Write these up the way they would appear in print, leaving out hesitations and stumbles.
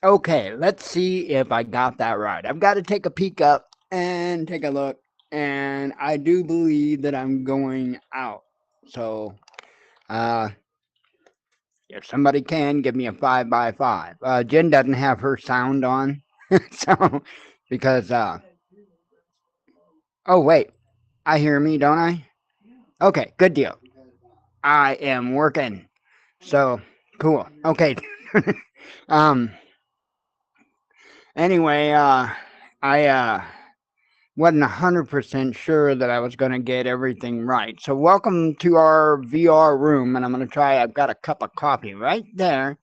Okay, let's see if I got that right. I've got to take a peek up and take a look, and I do believe that I'm going out. So, uh, if somebody can give me a 5 by 5. Jen doesn't have her sound on, so because oh wait, I hear me, don't I? Okay, good deal. I am working. So cool. Okay. um. Anyway, I wasn't 100% sure that I was going to get everything right. So welcome to our VR room, and I'm going to try. I've got a cup of coffee right there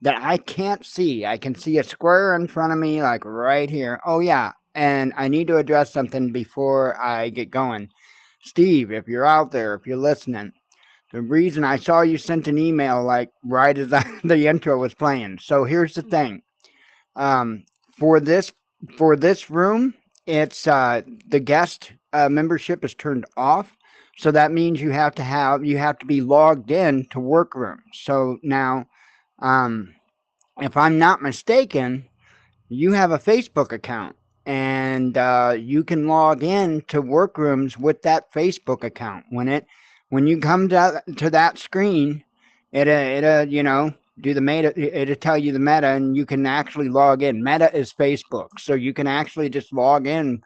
that I can't see. I can see a square in front of me, like right here. Oh yeah, and I need to address something before I get going. Steve, if you're out there, if you're listening, the reason I saw you sent an email like right as the intro was playing. So here's the thing. Um, for this for this room, it's the guest membership is turned off. So that means you have to be logged in to Workroom. So now, um, if I'm not mistaken, you have a Facebook account, and you can log in to Workrooms with that Facebook account. When you come to that screen, it do the meta. It'll tell you the meta, and you can actually log in. Meta is Facebook, so you can actually just log in.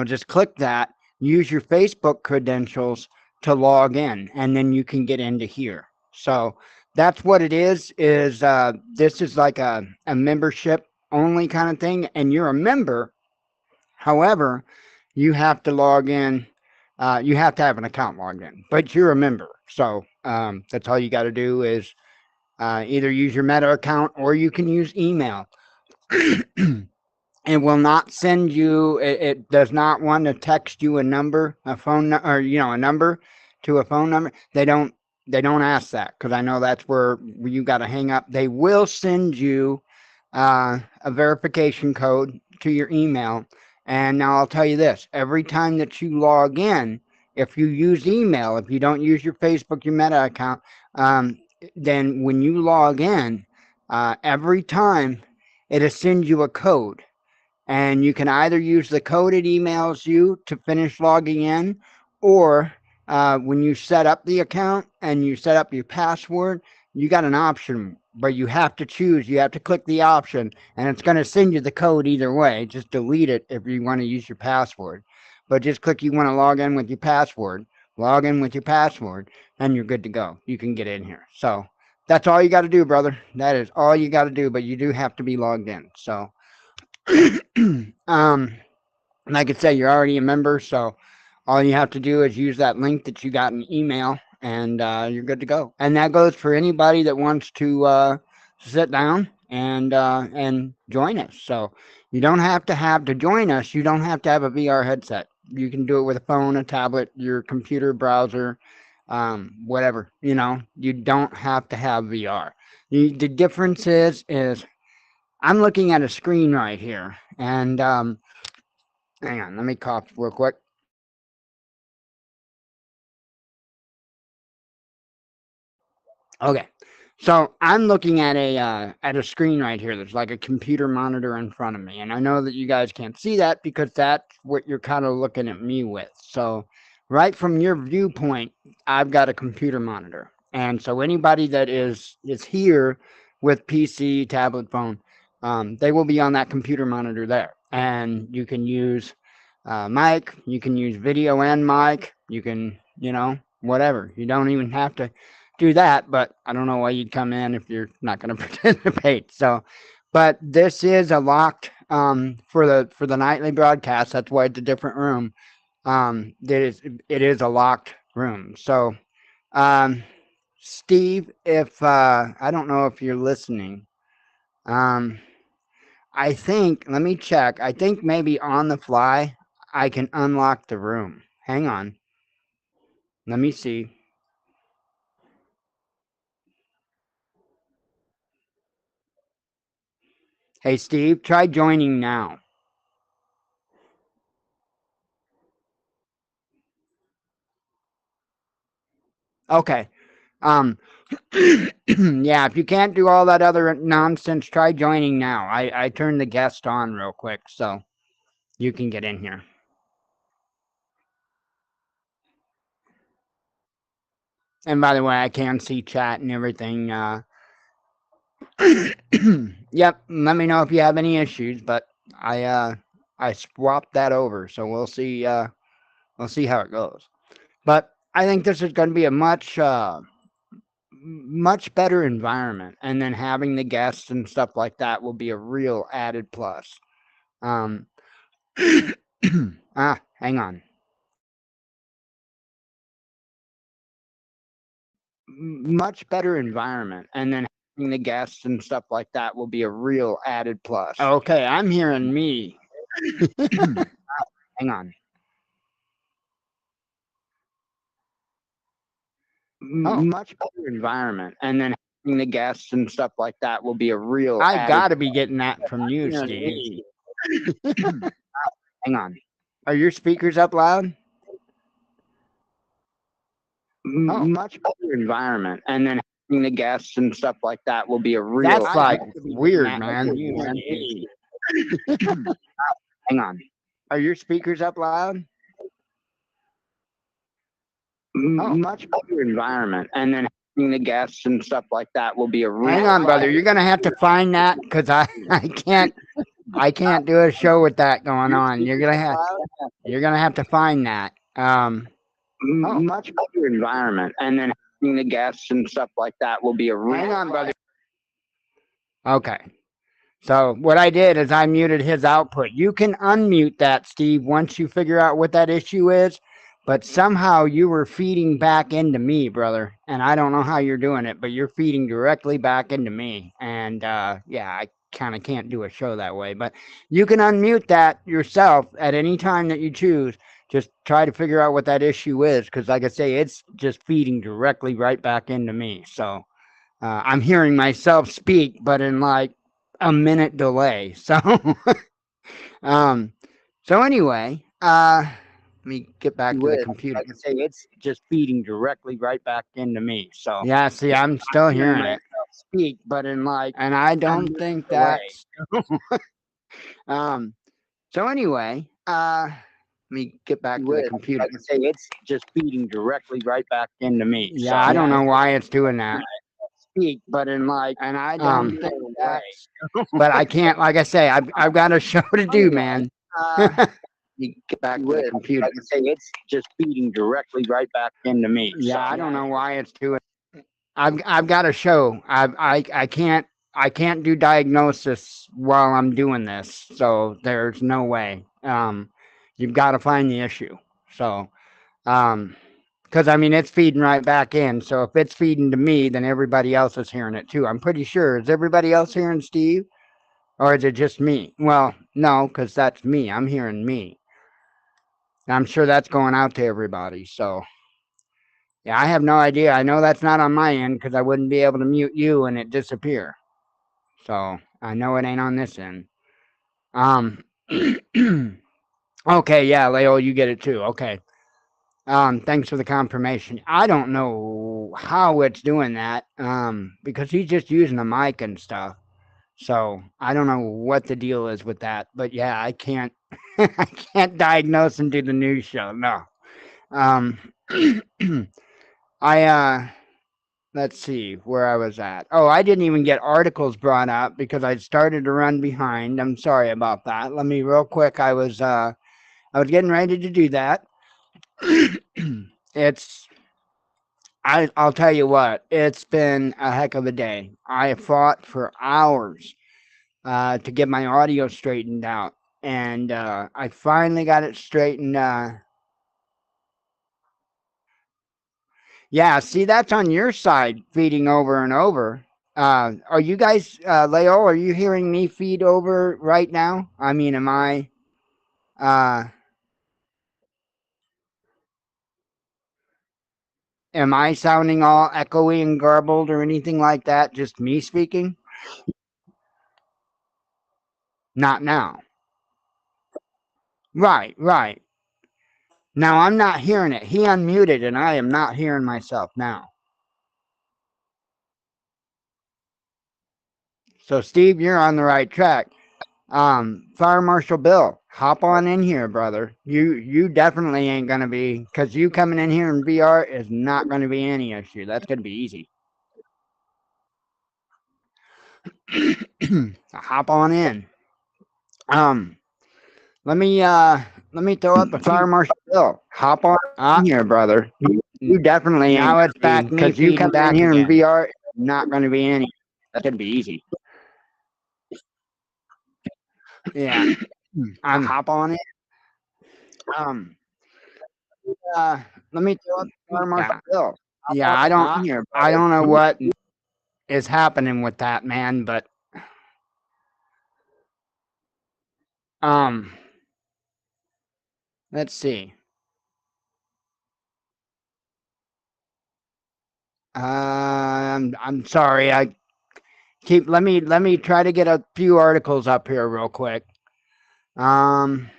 Just click that, use your Facebook credentials to log in, and then you can get into here. So that's what it is. This is like a membership only kind of thing, and you're a member. However, you have to log in. You have to have an account logged in, but you're a member. So that's all you got to do is either use your Meta account or you can use email. It will not send you. It does not want to text you a number, a phone, or a number to a phone number. They don't ask that because I know that's where you got to hang up. They will send you a verification code to your email. And now I'll tell you this: every time that you log in, if you use email, if you don't use your Facebook, your Meta account, um, then when you log in, every time it'll send you a code, and you can either use the code it emails you to finish logging in, or when you set up the account and you set up your password, you got an option, but you have to choose. You have to click the option, and it's going to send you the code either way. Just delete it if you want to use your password, but just click you want to log in with your password. Log in with your password, and you're good to go. You can get in here. So that's all you got to do, brother. That is all you got to do, but you do have to be logged in. So um, like I said, you're already a member, so all you have to do is use that link that you got in email, and you're good to go. And that goes for anybody that wants to sit down and join us. So you don't have to have to join us. You don't have to have a VR headset. You can do it with a phone, a tablet, your computer browser, whatever. You don't have to have VR. The difference is I'm looking at a screen right here, and hang on, let me cough real quick. Okay, so I'm looking at a screen right here. There's like a computer monitor in front of me, and I know that you guys can't see that because that's what you're kind of looking at me with. So, right from your viewpoint, I've got a computer monitor, and so anybody that is here with PC, tablet, phone, they will be on that computer monitor there, and you can use mic, you can use video and mic, you can whatever. You don't even have to do that, but I don't know why you'd come in if you're not going to participate. So, but this is a locked for the nightly broadcast. That's why it's a different room. It is a locked room. So, um, Steve, if I don't know if you're listening, um, I think let me check. I think maybe on the fly I can unlock the room. Hang on, let me see. Hey, Steve, try joining now. Okay. Um, yeah, if you can't do all that other nonsense, try joining now. I turned the guest on real quick, so you can get in here. And by the way, I can see chat and everything. Yep. Let me know if you have any issues, but I uh, I swapped that over, so we'll see how it goes. But I think this is going to be a much better environment, and then having the guests and stuff like that will be a real added plus. Um, hang on. Much better environment, and then having the guests and stuff like that will be a real added plus. Okay, I'm hearing me. Hang on. Much better environment, and then having the guests and stuff like that will be a real. I got to be getting that from you, Steve. Hang on. Are your speakers up loud? Much better environment, and then having the guests and stuff like that will be a real. That's like weird, man. Hang on. Are your speakers up loud? Much better environment, and then having the guests and stuff like that will be a real. Hang on, brother. You're gonna have to find that because I can't do a show with that going on. You're gonna have to find that. Much better environment, and then having the guests and stuff like that will be a real. Hang on, brother. Okay. So what I did is I muted his output. You can unmute that, Steve, once you figure out what that issue is. But somehow you were feeding back into me, brother. And I don't know how you're doing it, but you're feeding directly back into me. And yeah, I kind of can't do a show that way. But you can unmute that yourself at any time that you choose. Just try to figure out what that issue is. Because like I say, it's just feeding directly right back into me. So I'm hearing myself speak, but in like a minute delay. So, um, so anyway, let me get back to the computer. Like I say, it's just feeding directly right back into me. So yeah, see, I'm still hearing it speak, but in like, and I don't think that's. um. So anyway, let me get back to the computer. Like I say, it's just feeding directly right back into me. Yeah, so, I don't know why it's doing that. Speak, but in like, and I don't think that's. But I can't. Like I say, I've got a show to do, man. You get back to the computer. Like I say, it's just feeding directly right back into me. Yeah, so, I don't know why it's doing. I've got a show. I can't do diagnosis while I'm doing this. So there's no way. You've got to find the issue. So because I mean it's feeding right back in. So if it's feeding to me, then everybody else is hearing it too. I'm pretty sure. Is everybody else hearing Steve, or is it just me? Well, no, because that's me. I'm hearing me. I'm sure that's going out to everybody. So yeah, I have no idea. I know that's not on my end because I wouldn't be able to mute you and it disappear. So I know it ain't on this end. Um. Okay, yeah, Leo, you get it too. Okay. Thanks for the confirmation. I don't know how it's doing that. Because he's just using a mic and stuff. So I don't know what the deal is with that. But yeah, I can't I can't diagnose and do the news show. No. Um I let's see where I was at. Oh, I didn't even get articles brought up because I started to run behind. I'm sorry about that. Let me real quick. I was getting ready to do that. it's I'll tell you what, it's been a heck of a day. I fought for hours to get my audio straightened out. And I finally got it straightened. Yeah, see, that's on your side feeding over and over. Are you guys, Leo, are you hearing me feed over right now? I mean, uh, am I sounding all echoey and garbled or anything like that? Just me speaking? Not now. Right, right. Now I'm not hearing it. He unmuted and I am not hearing myself now. So Steve, you're on the right track. Fire Marshal Bill, hop on in here, brother. You definitely ain't gonna be, because you coming in here in VR is not gonna be any issue. That's gonna be easy. Hop on in. Um, let me throw up a Fire Marshal Bill. Hop on in here, brother. You definitely ain't now it's back me because you coming in here in VR is not gonna be any. That's gonna be easy. Yeah. Hop on in. Um, let me throw up Fire Marshal Bill. Yeah, I don't know what is happening with that, man, but um let's see. I'm sorry. I keep let me try to get a few articles up here real quick. Um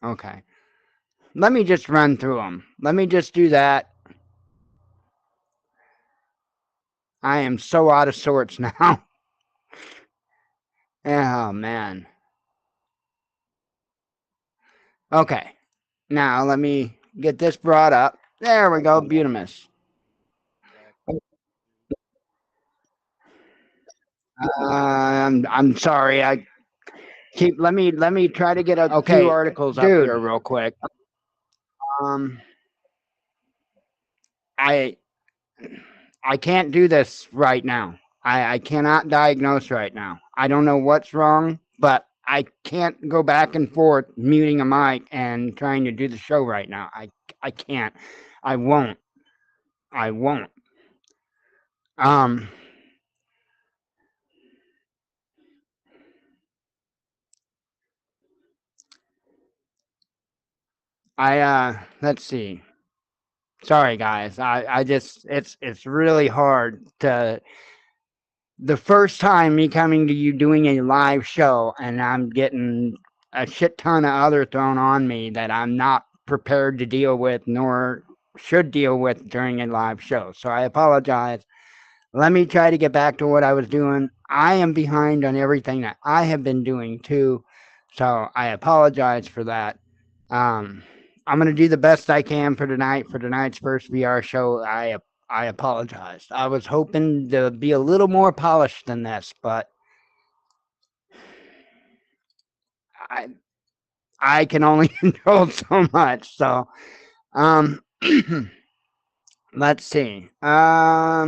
okay. Let me just run through them. Let me just do that. I am so out of sorts now. Oh man. Okay. Now let me get this brought up. There we go, Butamus. I'm sorry. I keep let me try to get a few articles up here real quick. Um I I can't do this right now. I cannot diagnose right now. I don't know what's wrong, but I can't go back and forth muting a mic and trying to do the show right now. I can't. I won't. I won't. Um I let's see. Sorry guys. I just it's really hard to the first time me coming to you doing a live show and I'm getting a shit ton of other thrown on me that I'm not prepared to deal with nor should deal with during a live show. So I apologize. Let me try to get back to what I was doing. I am behind on everything that I have been doing too. So I apologize for that. Um, I'm gonna do the best I can for tonight for tonight's first VR show. I apologize. I was hoping to be a little more polished than this, but I I can only control so much. So um, let's see. I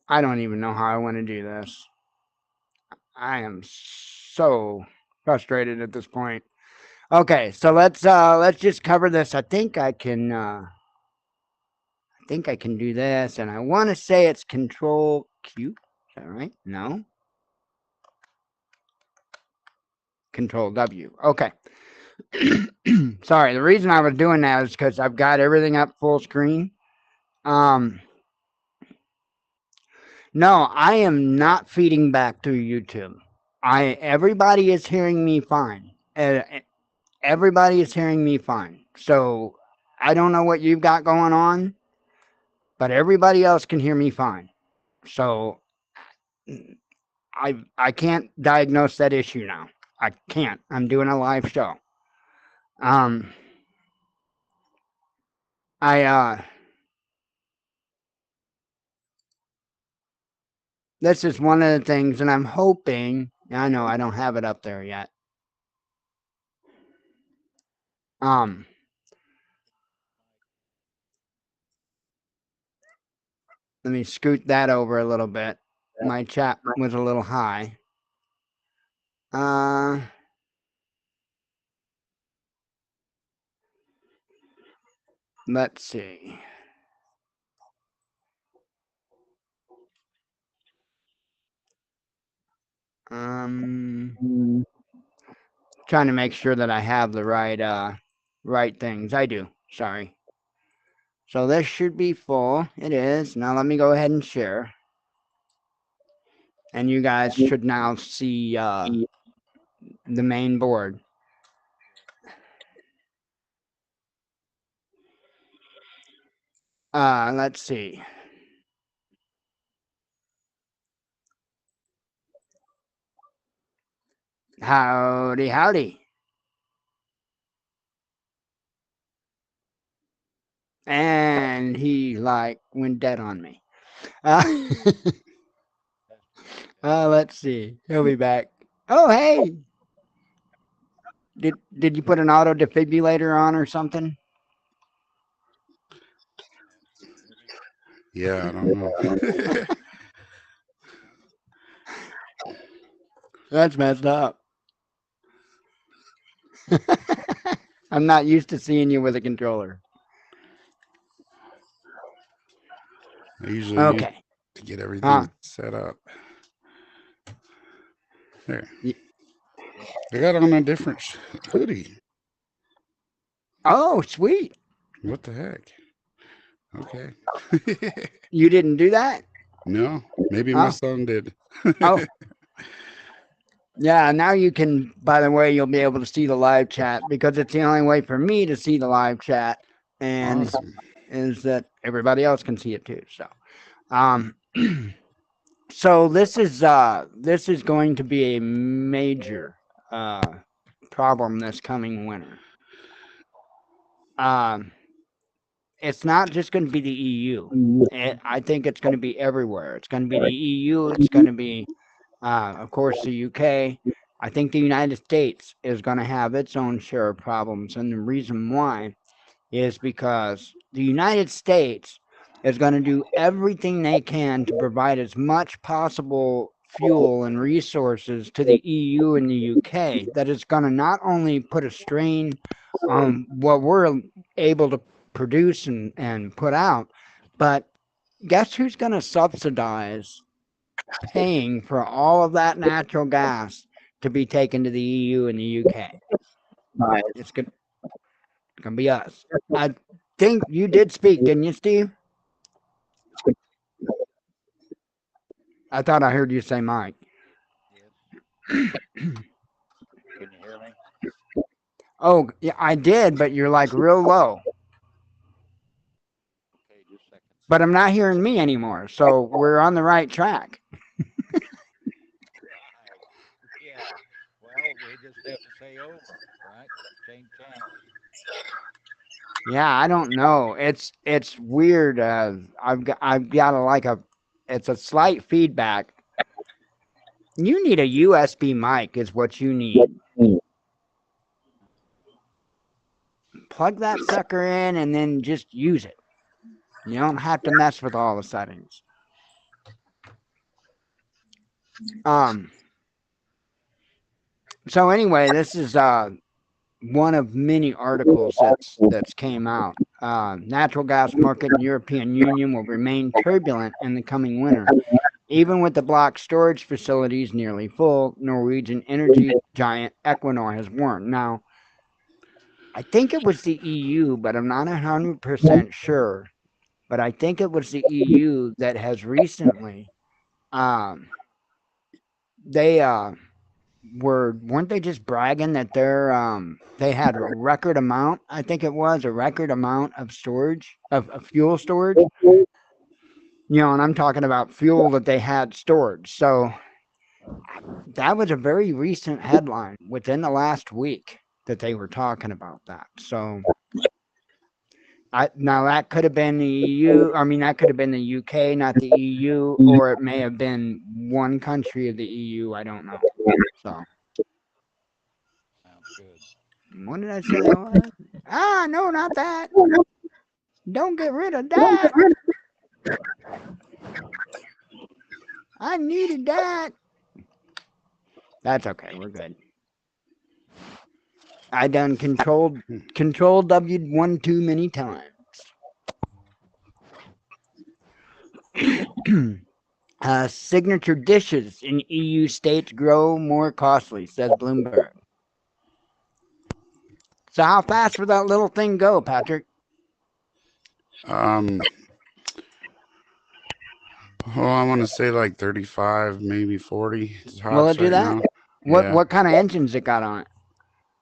don't even know how I want to do this. I am so frustrated at this point. Okay, so let's just cover this. I think I can do this, and I want to say it's Control Q. Is that right? No, Control W. Okay. Sorry, the reason I was doing that is because I've got everything up full screen. Um, no, I am not feeding back through YouTube. Everybody is hearing me fine. Everybody is hearing me fine. So I don't know what you've got going on, but everybody else can hear me fine. So I can't diagnose that issue now. I can't. I'm doing a live show. Um, I this is one of the things, and I'm hoping. I know I don't have it up there yet. Um, let me scoot that over a little bit. My chat was a little high. Uh, let's see. Um, trying to make sure that I have the right things. I do. Sorry. So this should be full. It is. Now let me go ahead and share. And you guys should now see the main board. Let's see. Howdy, howdy. And he like went dead on me. Uh, let's see. He'll be back. Oh, hey. Did you put an auto defibrillator on or something? Yeah, I don't know. That's messed up. I'm not used to seeing you with a controller. I usually use Okay. it to get everything Huh. set up. There, I got on a different hoodie. Oh, sweet. What the heck? Okay. You didn't do that? No, maybe my Oh, son did. oh, yeah. Now you can, by the way, you'll be able to see the live chat because it's the only way for me to see the live chat and Awesome. is that everybody else can see it too. So, um, so this is going to be a major uh problem this coming winter. Um, it's not just going to be the EU. I think it's going to be everywhere. It's going to be the EU. It's going to be, of course, the UK. I think the United States is going to have its own share of problems, and the reason why is because the United States is going to do everything they can to provide as much possible fuel and resources to the EU and the UK that is going to not only put a strain on what we're able to produce and put out, but guess who's going to subsidize paying for all of that natural gas to be taken to the EU and the UK? It's going to be us. I think you did speak, didn't you, Steve? I thought I heard you say Mike. Oh, yeah, I did, but you're like real low. But I'm not hearing me anymore, so we're on the right track. Yeah, I don't know. It's weird. I've got a like a it's a slight feedback. You need a USB mic, is what you need. Plug that sucker in and then just use it. You don't have to mess with all the settings. Um. So anyway, this is one of many articles that's came out. Natural gas market in European Union will remain turbulent in the coming winter. Even with the block storage facilities nearly full, Norwegian energy giant Equinor has warned. Now, I think it was the EU, but I'm not 100% sure. But I think it was the EU that has recently, um, they weren't they just bragging that they had a record amount, I think it was a record amount of storage of fuel storage, and I'm talking about fuel that they had stored. So that was a very recent headline within the last week that they were talking about that. So now that could have been the EU. I mean, that could have been the UK, not the EU, or it may have been one country of the EU. I don't know. So what did I say that was? Ah, no, not that. Don't get rid of that. I needed that. That's okay. We're good. I done control W one too many times. Signature dishes in EU states grow more costly, says Bloomberg. So how fast will that little thing go, Patrick? Um, oh, I want to say like 35, maybe 40 Will tops it do right that? now. What Yeah. what kind of engines it got on it?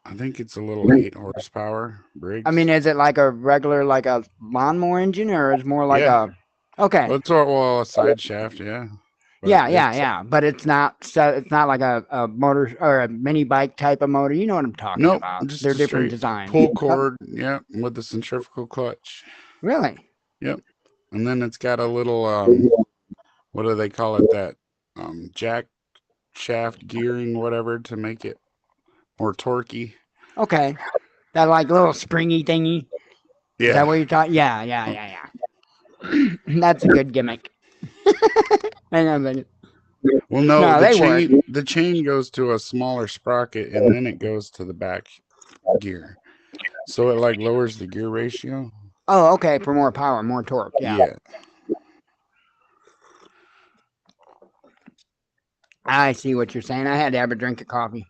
I think it's a little 8 horsepower I mean, Briggs. is it like a regular, like a lawnmower engine, or is more like Yeah. a? Okay, Well, it's all, well, a side shaft, yeah. But yeah, yeah, it's yeah. But it's not. It's not like a motor or a mini bike type of motor. You know what I'm talking nope, about. just They're a different straight designs. pull Oh, cord, yeah, with the centrifugal clutch. really? Yep. And then it's got a little what do they call it? That jack shaft gearing, whatever, to make it more torquey. Okay. That like little springy thingy. Is that Yeah. what you're talking? Yeah, yeah, yeah, yeah. That's a good gimmick. Hang on a minute. Well, no, No, they work. the chain goes to a smaller sprocket and then it goes to the back gear. So it like lowers the gear ratio. Oh, okay. For more power, more torque. Yeah. Yeah. I see what you're saying. I had to have a drink of coffee.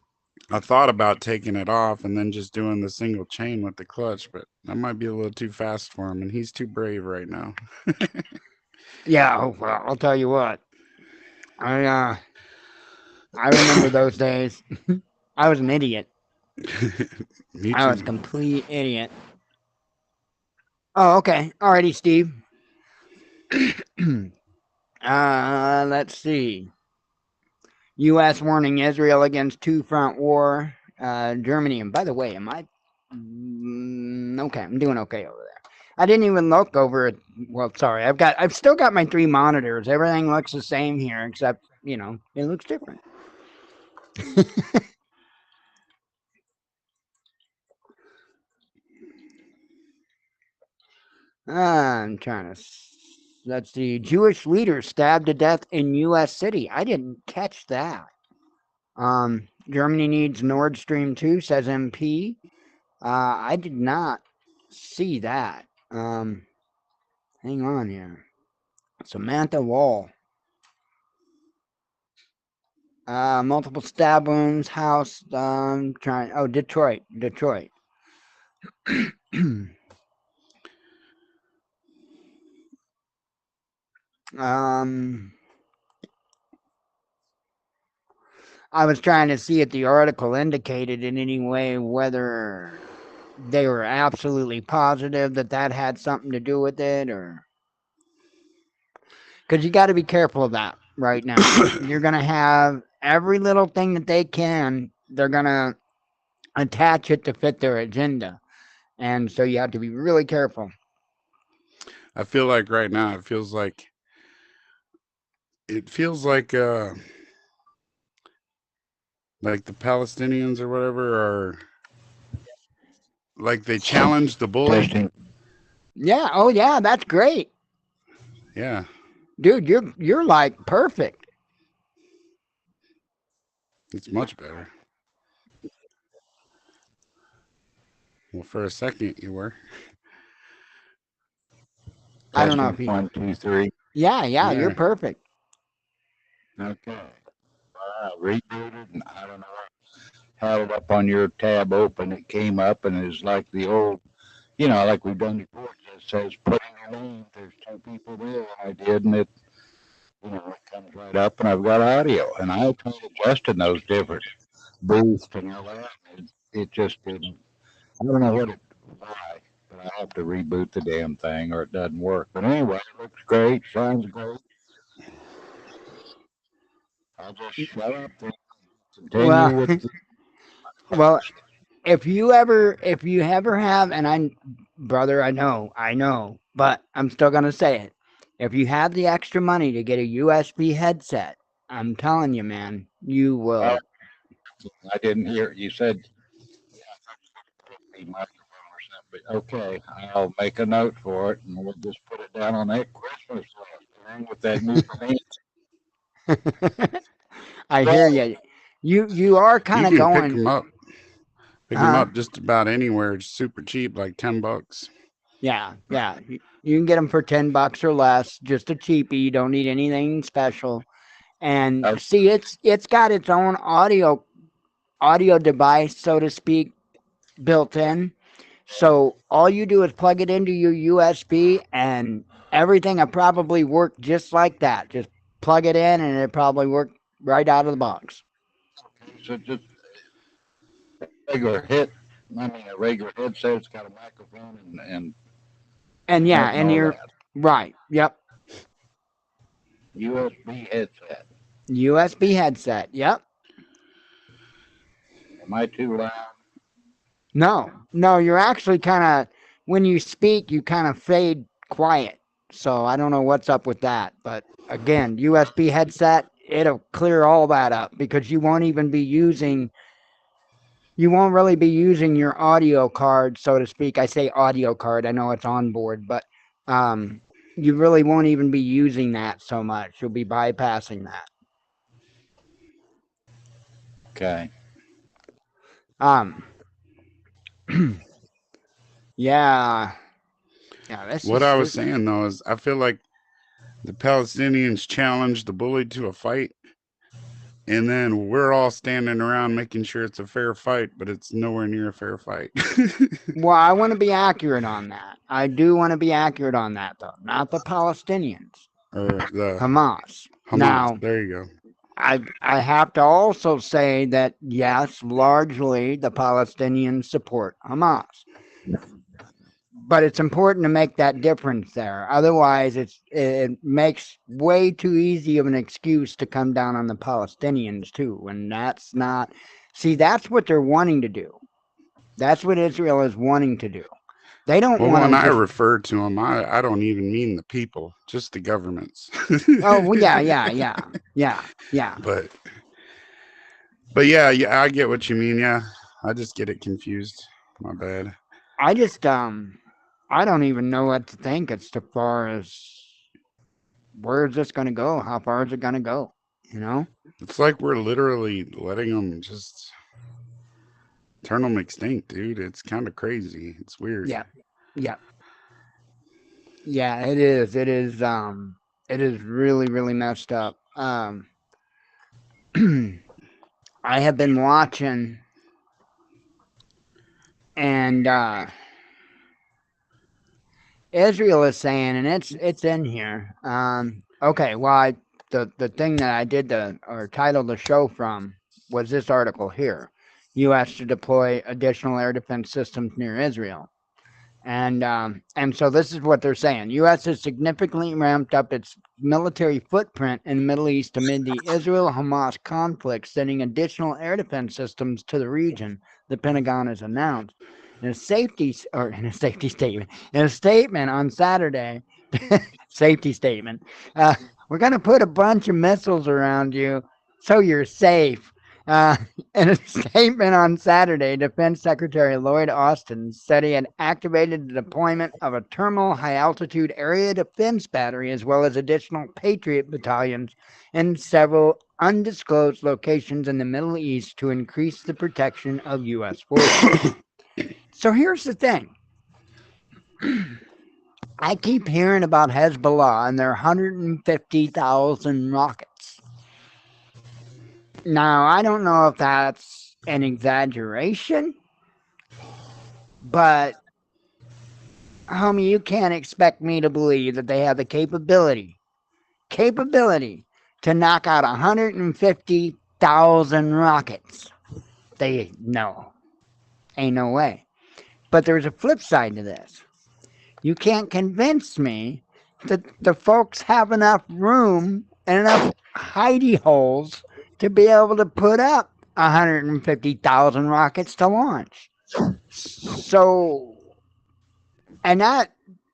I thought about taking it off and then just doing the single chain with the clutch, but that might be a little too fast for him and he's too brave right now. Yeah. Oh, well, I'll tell you what. I uh, I remember those days. I was an idiot. Me I was a too. complete idiot. Oh, okay. Alrighty, Steve. Let's see. U.S. warning Israel against two-front war. Germany. And by the way, am I okay? I'm doing okay over there. I didn't even look over it. Well, sorry. I've still got my three monitors. Everything looks the same here, except it looks different. I'm trying to. Let's see. Jewish leader stabbed to death in U.S. city. I didn't catch that. Germany needs Nord Stream 2, says MP. I did not see that. Hang on here. Samantha Wall. Multiple stab wounds, house. Trying. Oh, Detroit. Detroit. um, I was trying to see if the article indicated in any way whether they were absolutely positive that that had something to do with it, or because you got to be careful of that right now. You're gonna have every little thing that they can. They're gonna attach it to fit their agenda, and so you have to be really careful. I feel like right now it feels like the Palestinians or whatever are like they challenged the bully. Testing. Yeah. Oh yeah. That's great, Yeah, dude. You're like perfect. it's much better. Well, for a second you were. I don't know Testing. if you. 1, 2, 3. Yeah. Yeah. You're There. perfect. Okay. Rebooted, and I don't know. Had it up on your tab open. It came up, and it's like the old, like we've done before. It just says put in your name. There's two people there, and I did, and it comes right up, and I've got audio, and I tried adjusting those different boosts and all that. It just didn't. I don't know why, but I have to reboot the damn thing, or it doesn't work. But anyway, it looks great, sounds great. I'll just shut up and Well, continue with the well. post. If you ever have, and brother, I know, but I'm still gonna say it. If you have the extra money to get a USB headset, I'm telling you, man, you Oh, will. I didn't hear. You said the microphone or something, but okay, I'll make a note for it, and we'll just put it down on that Christmas list along with that new thing. I hear Well, you. You are kind You of can going, pick them huh? up just about anywhere. It's super cheap, like $10. Yeah, yeah. You can get them for $10 or less, just a cheapie. You don't need anything special. And oh, see, it's got its own audio device, so to speak, built in. So all you do is plug it into your USB, and everything will probably work just like that. Just plug it in, and it probably work right out of the box. okay, so just regular hit. I mean, a regular headset. It's got a microphone and And yeah, out and and all you're that. right. Yep. USB headset. USB headset. Yep. Am I too loud? No, no, you're actually kind of, when you speak, you kind of fade quiet. So I don't know what's up with that. But again, USB headset, it'll clear all that up because you won't really be using your audio card, so to speak. I say audio card, I know it's on board, but um, you really won't even be using that so much. You'll be bypassing that. Okay. Um, yeah, yeah, What I was this, saying though is, I feel like the Palestinians challenged the bully to a fight, and then we're all standing around making sure it's a fair fight, but it's nowhere near a fair fight. well, I want to be accurate on that. I do want to be accurate on that, though. Not the Palestinians, Or the Hamas. Hamas. Now, There you go. I have to also say that yes, largely the Palestinians support Hamas, but it's important to make that difference there. Otherwise, it makes way too easy of an excuse to come down on the Palestinians too, and that's not. See, that's what they're wanting to do. That's what Israel is wanting to do. They don't Well, want when to I just. refer to them, I don't even mean the people, just the governments. Oh, well, yeah. but but yeah, yeah, I get what you mean. Yeah, I just get it confused. My bad. I just I don't even know what to think as to far as where is this going to go? How far is it going to go? You know? It's like we're literally letting them just turn them extinct, dude. It's kind of crazy. It's weird. Yeah, yeah, yeah. It is. It is. It is really, really messed up. I have been watching, and Israel is saying, and it's in here. Okay, well, the thing that I did the or titled the show from was this article here: U.S. to deploy additional air defense systems near Israel. And so this is what they're saying: U.S. has significantly ramped up its military footprint in the Middle East amid the Israel-Hamas conflict, sending additional air defense systems to the region. The Pentagon has announced in a safety statement in a statement on Saturday. Safety statement. Uh, we're going to put a bunch of missiles around you so you're safe. Uh, in a statement on Saturday, Defense Secretary Lloyd Austin said he had activated the deployment of a terminal high altitude area defense battery as well as additional Patriot battalions in several undisclosed locations in the Middle East to increase the protection of U.S. forces. So here's the thing. I keep hearing about Hezbollah and their 150,000 rockets. Now, I don't know if that's an exaggeration, but homie, you can't expect me to believe that they have the capability to knock out 150,000 rockets. No, ain't no way. But there's a flip side to this. You can't convince me that the folks have enough room and enough hidey holes to be able to put up 150,000 rockets to launch. So, and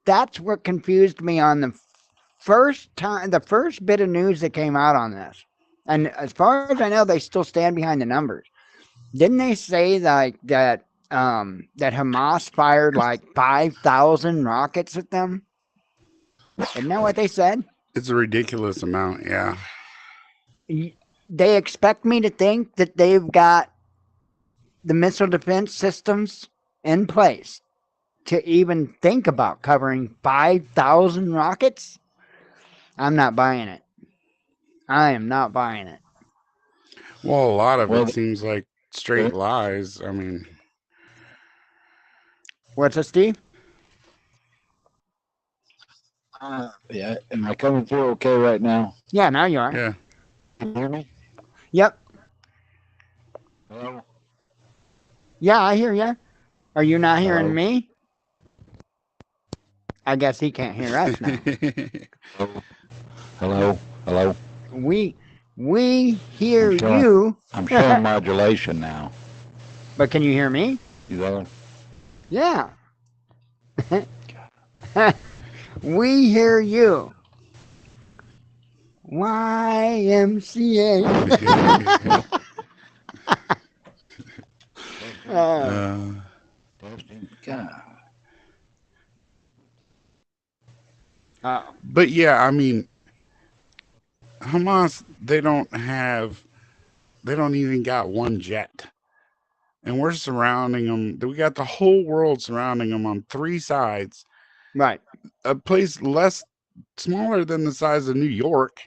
that's what confused me on the first bit of news that came out on this. And as far as I know, they still stand behind the numbers. Didn't they say that Hamas fired like 5,000 rockets at them? Isn't that what they said? It's a ridiculous amount. Yeah. They expect me to think that they've got the missile defense systems in place to even think about covering 5,000 rockets? I'm not buying it. I am not buying it. Well, a lot of it Well, seems like straight lies. I mean, What's that, Steve? yeah. Am I coming through okay right now? Yeah, now you are. yeah. Can you hear me? Yep. Hello? Yeah, I hear you. Are you not hearing Hello? me? I guess he can't hear us now. Hello? No, Hello? Hello? we we I'm hear showing you, I'm showing modulation now. but can you hear me? You there? Yeah, we hear you. YMCA. Testing. uh, Testing. God. oh, but yeah, I mean, Hamas, they don't even got one jet. And we're surrounding them. We got the whole world surrounding them on three sides. right. A place smaller than the size of New York,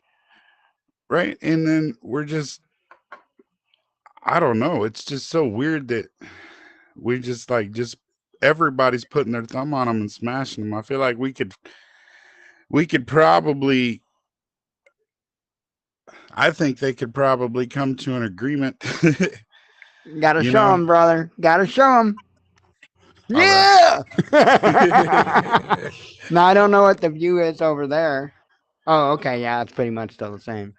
right? And then we're just, I don't know. It's just so weird that we just everybody's putting their thumb on them and smashing them. I feel like we could probably, I think they could probably come to an agreement, Gotta you show know? him, brother. Gotta show him. All right. Yeah. Now I don't know what the view is over there. Oh, okay. Yeah, it's pretty much still the same.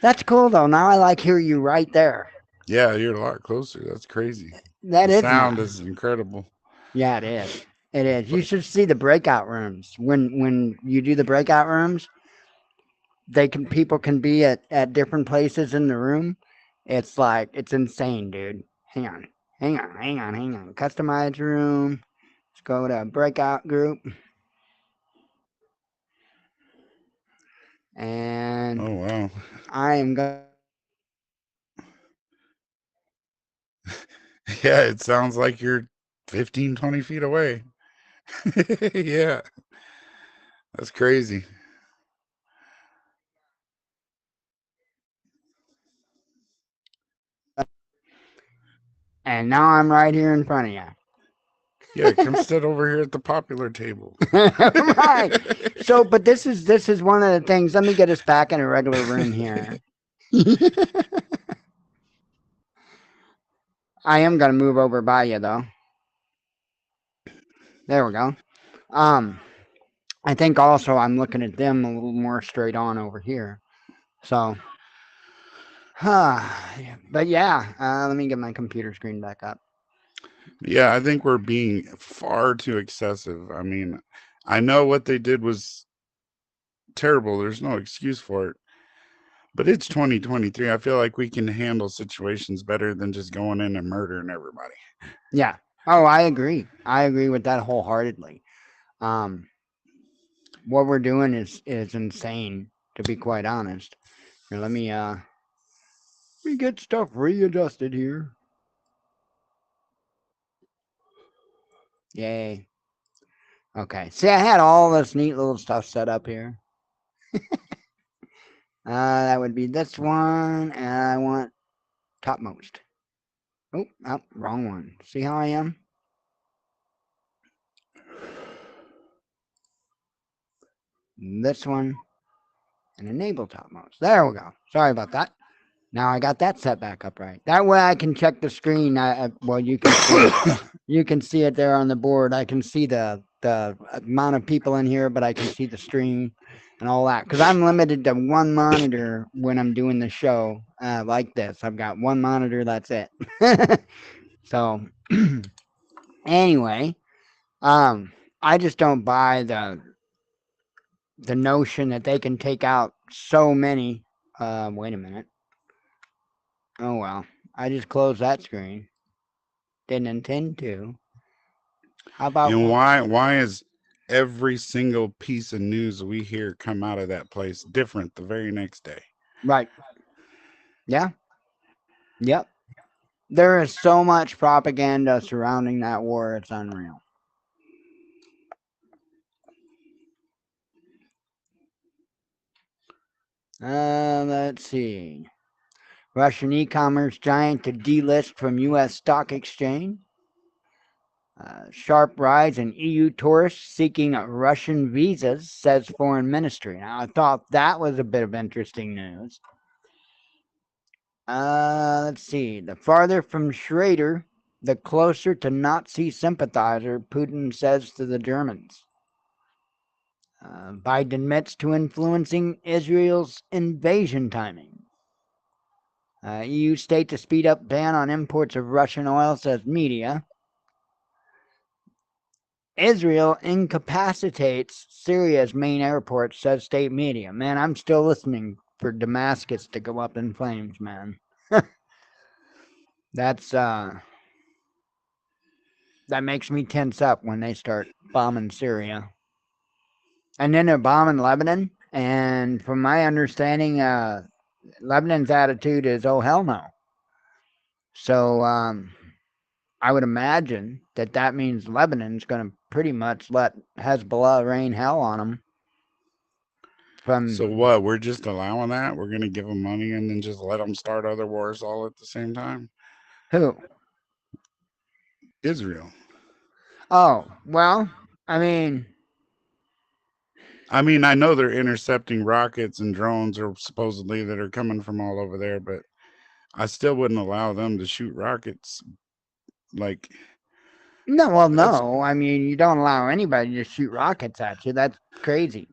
That's cool though. Now I like hear you right there. Yeah, you're a lot closer. That's crazy. That The is sound not. is incredible. Yeah, it is. It is. You But should see the breakout rooms. When you do the breakout rooms, they can people can be at different places in the room. It's like it's insane, dude. Hang on. Hang on. Customize room. Let's go to breakout group and oh wow. I am gonna Yeah, it sounds like you're 15, 20 feet away. Yeah, that's crazy. and now I'm right here in front of you. Yeah, come sit over here at the popular table. Right. So, but this is one of the things. Let me get us back in a regular room here. I am gonna move over by you though. There we go. Um, I think also I'm looking at them a little more straight on over here. So, but yeah, let me get my computer screen back up. Yeah, I think we're being far too excessive. I mean, I know what they did was terrible. There's no excuse for it. But it's 2023. I feel like we can handle situations better than just going in and murdering everybody. Yeah. Oh, I agree. I agree with that wholeheartedly. Um, what we're doing is insane, to be quite honest. Here, let me get stuff readjusted here. Yay. Okay. See, I had all this neat little stuff set up here. That would be this one, and I want topmost. Oh, wrong one. See how I am? This one and enable topmost. There we go. Sorry about that. Now I got that set back up right. That way I can check the screen. Well, you can see it. You can see it there on the board. I can see the amount of people in here, but I can see the stream and all that because I'm limited to one monitor when I'm doing the show like this. I've got one monitor. That's it. So anyway, um, I just don't buy the notion that they can take out so many. Wait a minute. Oh well, I just closed that screen. Didn't intend to. How about And why is every single piece of news we hear come out of that place different the very next day? right? Yeah. Yep. There is so much propaganda surrounding that war. It's unreal. Let's see. Russian e-commerce giant to delist from U.S. stock exchange. Sharp rise in EU tourists seeking Russian visas, says foreign ministry. Now, I thought that was a bit of interesting news. Let's see. The farther from Schrader. the closer to Nazi sympathizer Putin says to the Germans. Biden admits to influencing Israel's invasion timing. EU state to speed up ban on imports of Russian oil, says media. Israel incapacitates Syria's main airport, says state media. Man, I'm still listening for Damascus to go up in flames, man. That's that makes me tense up when they start bombing Syria. And then they're bombing Lebanon. And from my understanding, Lebanon's attitude is, oh, hell no. So I would imagine that that means Lebanon's going to pretty much let Hezbollah rain hell on them. So From what? We're just allowing that? We're gonna give them money and then just let them start other wars all at the same time? who? Israel. Oh, well, I mean, I mean, I know they're intercepting rockets and drones, or supposedly that are coming from all over there, but I still wouldn't allow them to shoot rockets. Like no, well, that's no. I mean, you don't allow anybody to shoot rockets at you. That's crazy.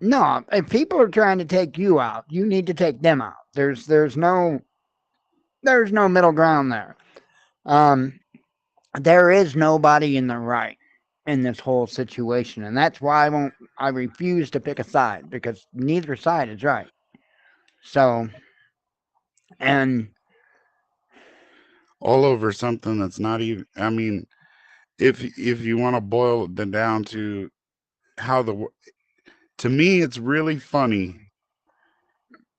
No, if people are trying to take you out, you need to take them out. There's no middle ground there. Um, there is nobody in the right in this whole situation, and that's why I refuse to pick a side because neither side is right. So, and all over something that's not even. I mean, if you want to boil it down to how to me, it's really funny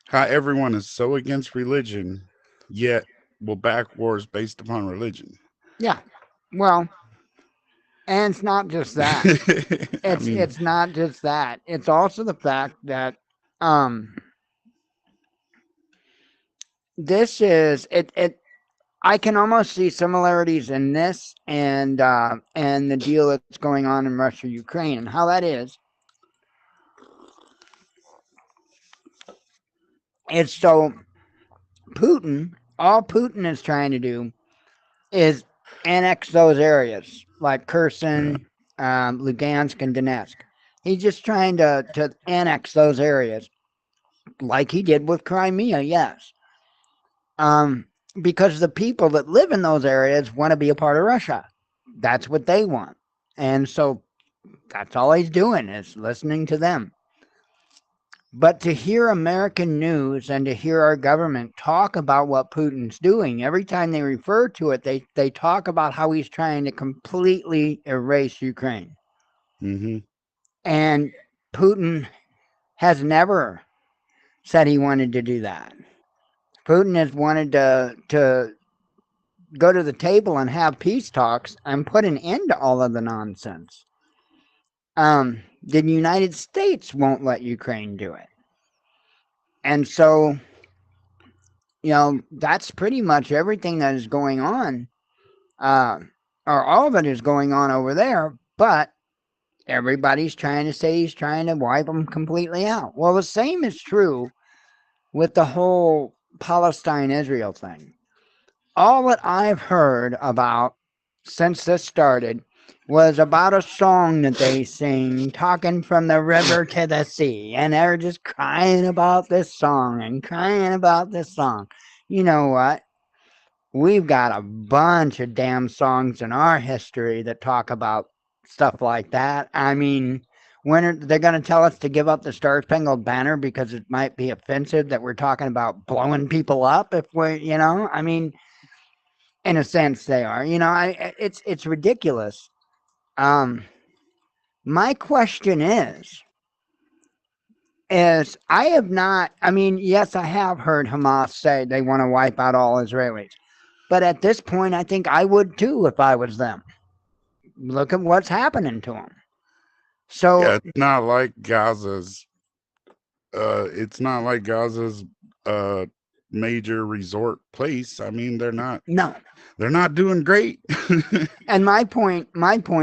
how everyone is so against religion, yet will back wars based upon religion. yeah, well, and it's not just that. I It's mean, it's not just that. It's also the fact that um this is it I can almost see similarities in this and the deal that's going on in Russia Ukraine, and how that is so all Putin is trying to do is annex those areas like yeah. Kherson, Lugansk, and Donetsk. He's just trying to annex those areas like he did with Crimea, yes. Um, because the people that live in those areas want to be a part of Russia. That's what they want. And so that's all he's doing is listening to them. But to hear American news and to hear our government talk about what Putin's doing, every time they refer to it, they talk about how he's trying to completely erase Ukraine. Hmm. And Putin has never said he wanted to do that. Putin has wanted to go to the table and have peace talks and put an end to all of the nonsense. The United States won't let Ukraine do it. And so, that's pretty much everything that is going on, uh, or all of it is going on over there, but everybody's trying to say he's trying to wipe them completely out. Well, the same is true with the whole Palestine Israel thing. All that I've heard about since this started was about a song that they sing, talking from the river to the sea, and they're just crying about this song and crying about this song. You know what? We've got a bunch of damn songs in our history that talk about stuff like that. I mean, when are they going to tell us to give up the Star Spangled Banner because it might be offensive that we're talking about blowing people up? If I mean, in a sense, they are. It's ridiculous. Um, my question is I have not. I mean, yes, I have heard Hamas say they want to wipe out all Israelis, but at this point, I think I would too if I was them. Look at what's happening to them. Yeah, So it's not like Gaza's uh major resort place. I mean, no. they're not doing great. And my point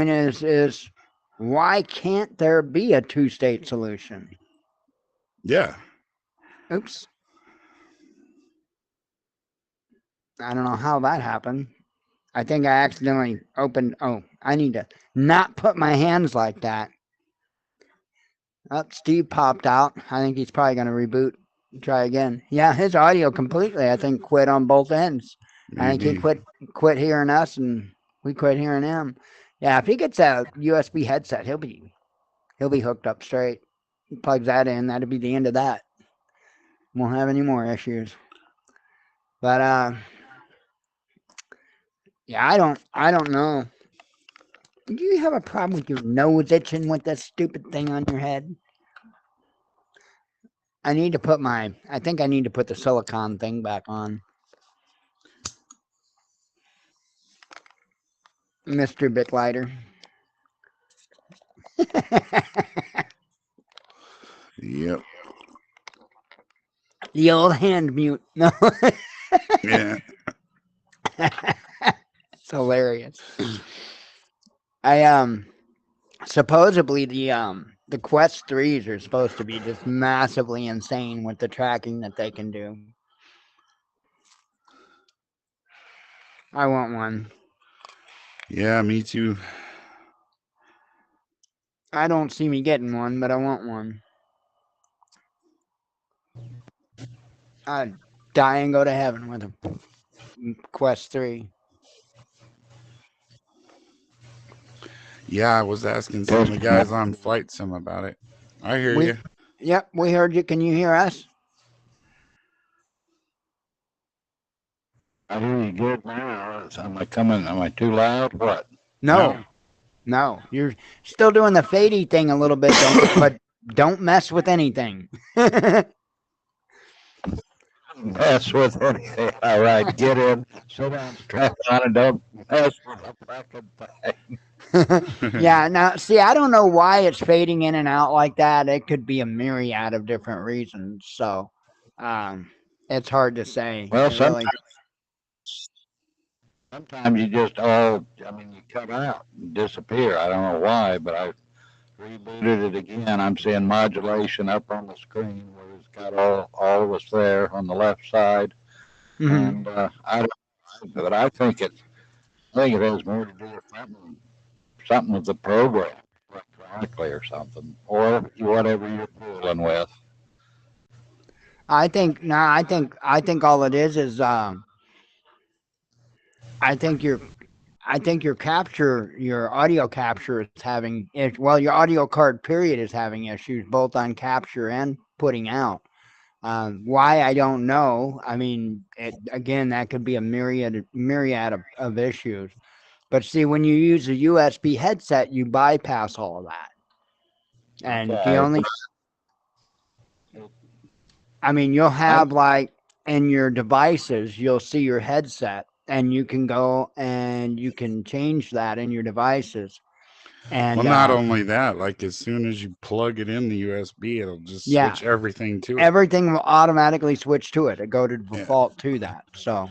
is why can't there be a two-state solution? Yeah. Oops, I don't know how that happened. I think I accidentally opened. Oh, I need to not put my hands like that. Oh, Steve popped out. I think he's probably going to reboot. Try again. Yeah, his audio completely, I think, quit on both ends. I think he Maybe. quit hearing us, and we quit hearing him. Yeah, if he gets a USB headset, he'll be hooked up straight. He plugs that in. That'll be the end of that. Won't have any more issues. But yeah, I don't know. Do you have a problem with your nose itching with that stupid thing on your head? I think I need to put the silicone thing back on. Mr. Bitlighter. Yep. The old hand mute. No, Yeah. it's hilarious. I supposedly the Quest 3s are supposed to be just massively insane with the tracking that they can do. I want one. Yeah, me too. I don't see me getting one, but I want one. I'd die and go to heaven with a Quest 3. Yeah, I was asking some of Just the guys on Flight Sim about it. I hear We you. Yep, we heard you. Can you hear us? I hear you good now. Am I coming? Am I too loud? What? No. No. No. You're still doing the fadey thing a little bit, don't but don't mess with anything. Mess with anything. All right, get in, sit down, strap on, and don't mess with a fucking thing. Yeah, now see, I don't know why it's fading in and out like that. It could be a myriad of different reasons. So, um, it's hard to say. Well, It really. sometimes you just all, I mean, you cut out and disappear. I don't know why, but I rebooted it again. I'm seeing modulation up on the screen where it's got all of us there on the left side, Mhm. and I don't, but I think it has more to do with something with the program electronically or something, or whatever you're fooling with. I think no. I think all it is I think your your audio capture is having it. Well, your audio card period is having issues both on capture and putting out. Why I don't know. I mean, again, that could be a myriad of issues. But see, when you use a USB headset, you bypass all of that, and the Okay. only I mean, you'll I have like in your devices, you'll see your headset, and you can go and you can change that in your devices. Well, And not only that, like as soon as you plug it in the USB, it'll just yeah, switch everything to it. everything will automatically switch to it. It go to Yeah. default to that. So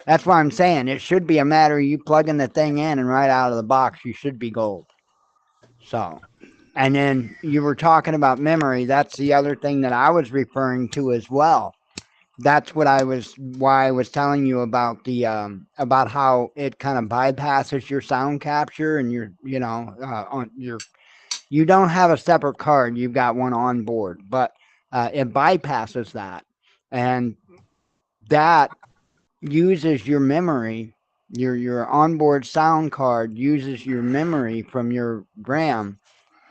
that's why I'm saying it should be a matter of you plugging the thing in and right out of the box, you should be gold. So, and then you were talking about memory. That's the other thing that I was referring to as well. That's why I was telling you about how it kind of bypasses your sound capture and on your you don't have a separate card, you've got one on board, but it bypasses that, and that uses your memory. Your onboard sound card uses your memory from your RAM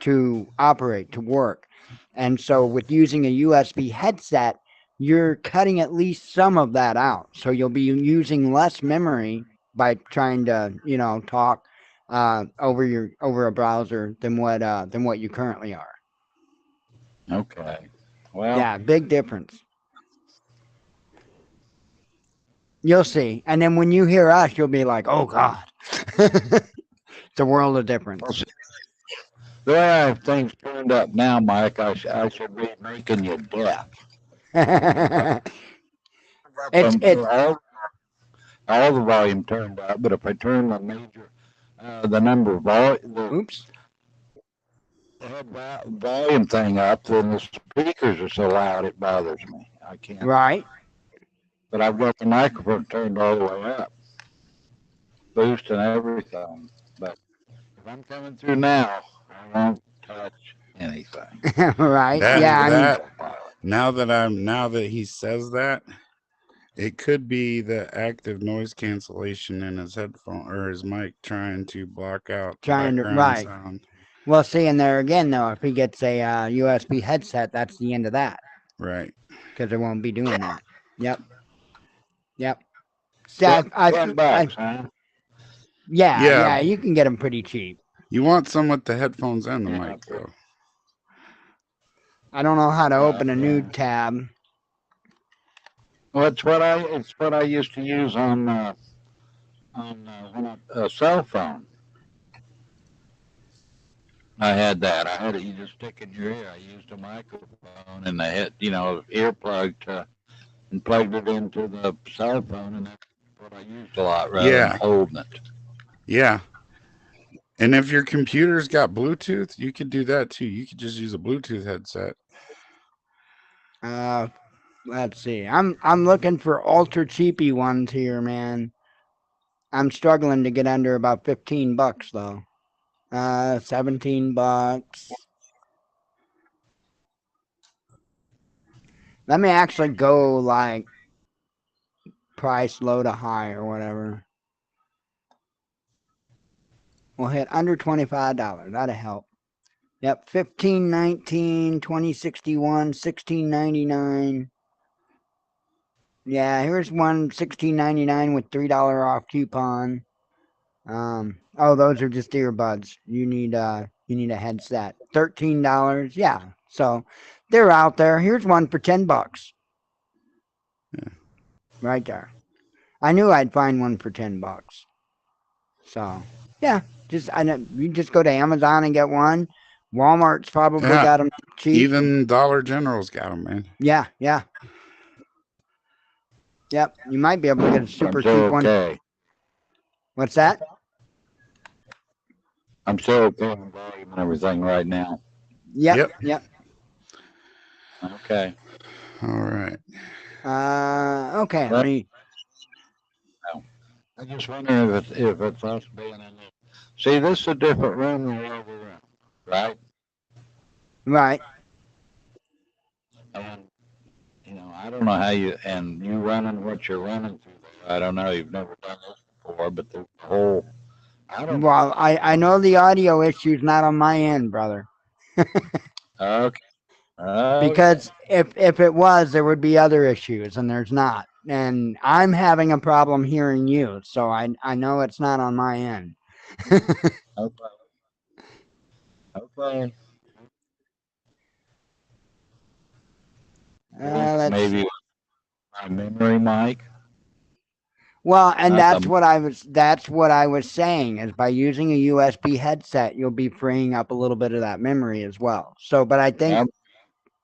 to operate, to work. And so with using a USB headset, you're cutting at least some of that out. So you'll be using less memory by trying to, talk over a browser than what you currently are. okay. Well, Yeah, big difference. You'll see. And then when you hear us, you'll be like, "Oh God." It's a world of well, difference. see, the way I have things turned up now, Mike, I should be making you deaf. it's it's All the volume turned up, but if I turn the number of oops. volume thing up, then the speakers are so loud it bothers me. I can't. Right. But I've got the microphone turned all the way up. boost and everything. But if I'm coming through now, I won't touch anything. Right? That Yeah, I mean, that now that he says that, it could be the active noise cancellation in his headphone or his mic trying to block out trying to, background right. sound. Well, see, and there again, though, if he gets a USB headset, that's the end of that Right. because it won't be doing that. Yep, yep. See, 10 bucks, huh? yeah, Yeah. yeah, you can get them pretty cheap. You want some with the headphones and the Yeah. mic though. I don't know how to open a new Yeah. tab. Well, it's what I used to use on a cell phone. I had that. I had it. You just stick in your ear. I used a microphone and the earplug and plugged it into the cell phone, and that's what I used a lot rather than Yeah. holding it. Yeah. And if your computer's got Bluetooth, you could do that too. You could just use a Bluetooth headset. Uh, let's see. I'm looking for ultra cheapy ones here, man. I'm struggling to get under about $15 though. 17 bucks. Let me actually go like price low to high or whatever. We'll hit under $25. That'll help. Yep, 15.19, 2061, 16.99. Yeah, here's one 16.99 with $3 off coupon. Oh, those are just earbuds. You need a headset. $13. Yeah. So they're out there. Here's one for $10. Yeah. Right there. I knew I'd find one for $10. So yeah, you just go to Amazon and get one. Walmart's probably Yeah. got them cheap. Even Dollar General's got them, man. Yeah, yeah, yep. You might be able to get a I'm super so cheap one. okay. What's that? I'm so okay on volume and everything right now. Yep, Yep. yep. Okay. All right. Okay. Let Well, me. I just wonder if it's us being in there. See, this is a different room than the other room, right? Right. And I don't know how you running what you're running through there. I don't know. You've never done this before, but the whole I don't know. Well, I know the audio issue's not on my end, brother. Okay. Okay. Because if it was, there would be other issues, and there's not. And I'm having a problem hearing you, so I know it's not on my end. Okay. Okay. Let's Maybe my memory mic, Well, and not the. that's what I was saying is by using a USB headset, you'll be freeing up a little bit of that memory as well. So, but I think Yep.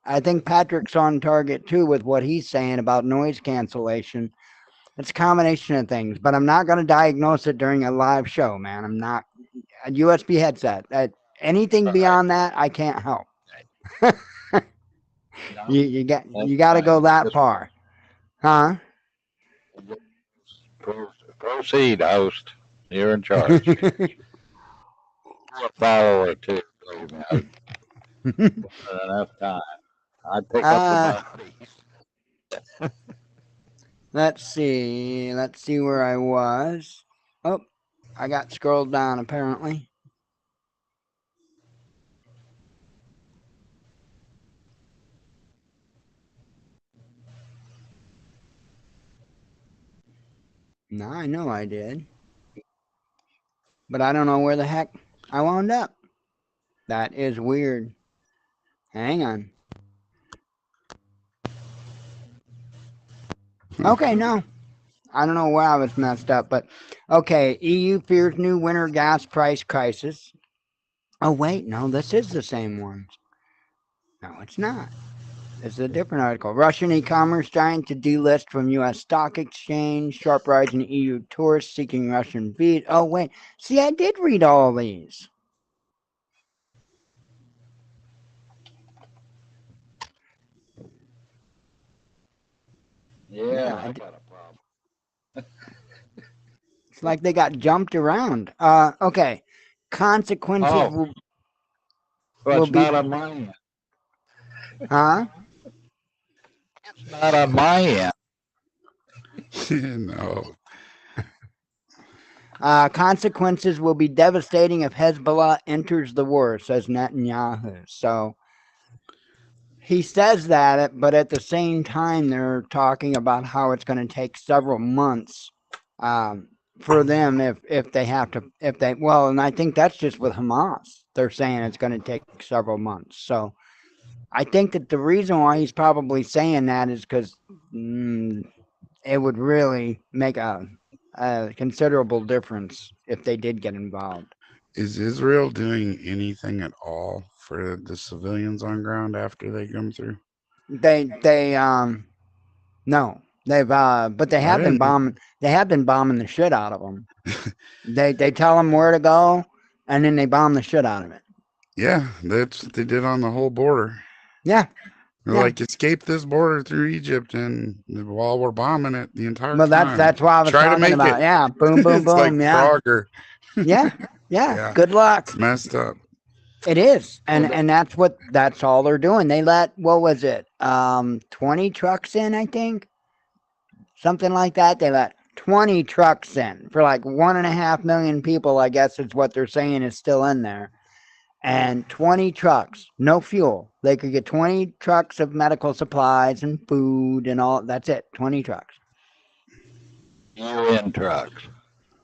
I think Patrick's on target too with what he's saying about noise cancellation. It's a combination of things, but I'm not going to diagnose it during a live show, man. I'm not a USB headset. Anything Right. beyond that, I can't help. No, You got to fine. go that far, huh? Just proceed, host. You're in charge. You're a follower too. Believe me, I've put enough time. I pick up the uh, bodies. let's see where I was. Oh, I got scrolled down apparently. No, I know I did, but I don't know where the heck I wound up. That is weird. Hang on. Okay, no, I don't know where I was messed up, but okay. EU fears new winter gas price crisis. Oh wait, no, this is the same one. No, it's not. This is a different article. Russian e-commerce giant to delist from U.S. stock exchange. Sharp rise in EU tourists seeking Russian visa. Oh wait, see, I did read all these. Yeah, Yeah, I got a problem. it's like they got jumped around. Okay. Consequences Oh, well, will it's be, not on my end. huh? It's not on my end. No. Consequences will be devastating if Hezbollah enters the war, says Netanyahu. So he says that, but at the same time, they're talking about how it's going to take several months um, for them if they have to, if they, well, and I think that's just with Hamas. They're saying it's going to take several months. So I think that the reason why he's probably saying that is because it would really make a considerable difference if they did get involved. Is Israel doing anything at all for the civilians on ground after they come through? They no, they've but they I have been didn't. bombing. They have been bombing the shit out of them. They tell them where to go, and then they bomb the shit out of it. Yeah, that's what they did on the whole border. Yeah, They're yeah. like, escape this border through Egypt, and while we're bombing it the entire Well, time, that's what I was try to talking make it. about. Yeah, boom, boom, It's like boom. Yeah, Frogger. yeah, yeah. Yeah, Good luck. it's messed up. It is, Well, and that's all they're doing. They let what was it, 20 trucks in, I think, something like that. They let 20 trucks in for like 1.5 million people. I guess is what they're saying is still in there, and 20 trucks, no fuel. They could get 20 trucks of medical supplies and food and all. That's it, 20 trucks. UN trucks.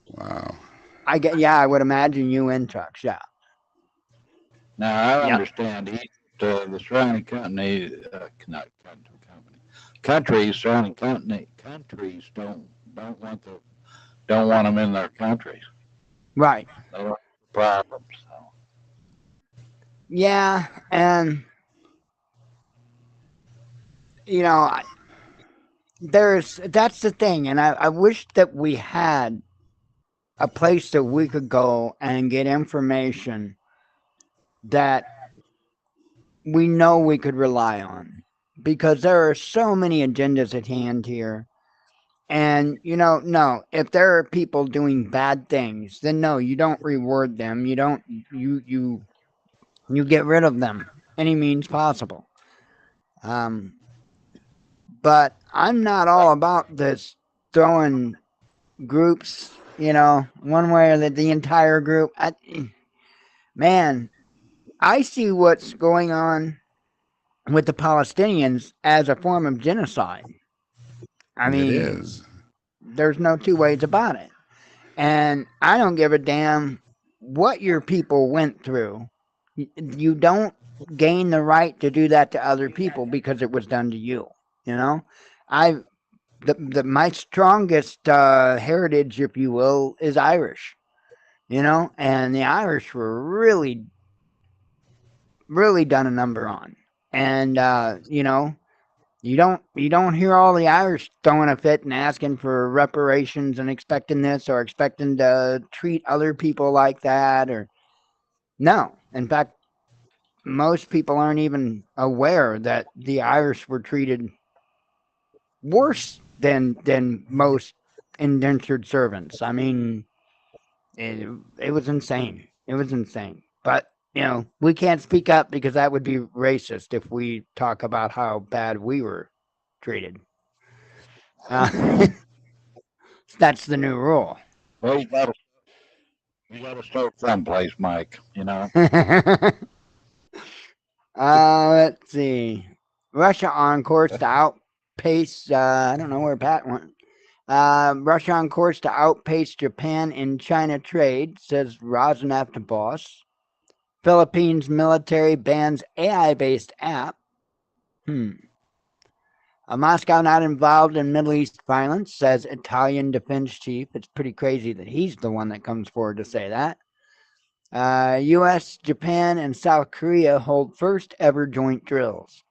Wow. I get, yeah, I would imagine UN trucks. Yeah, Now I yep. understand the surrounding company, not company, countries, surrounding countries don't want the don't want them in their countries. Right. They don't have problems. So. Yeah, and you know, there's that's the thing, and I wish that we had a place that we could go and get information that we know we could rely on, because there are so many agendas at hand here. And no, if there are people doing bad things, then no, you don't reward them. You don't you get rid of them any means possible. Um, but I'm not all about this throwing groups, one way or the entire group. Man, I see what's going on with the Palestinians as a form of genocide. I It mean, is. there's no two ways about it. And I don't give a damn what your people went through. You don't gain the right to do that to other people because it was done to you. You know, I my strongest heritage, if you will, is Irish. And the Irish were really, really done a number on. And you don't hear all the Irish throwing a fit and asking for reparations and expecting this or expecting to treat other people like that, or no. In fact, most people aren't even aware that the Irish were treated worse than most indentured servants. I mean, it was insane. It was insane. But we can't speak up because that would be racist if we talk about how bad we were treated. Uh, that's the new rule. Well, you got to start someplace, Mike. You know. Let's see. Russia on course to outpace. I don't know where Pat went. Russia on course to outpace Japan in China trade, says Rosneft boss. Philippines military bans AI-based app. Moscow not involved in Middle East violence, says Italian defense chief. It's pretty crazy that he's the one that comes forward to say that. U.S., Japan, and South Korea hold first ever joint drills.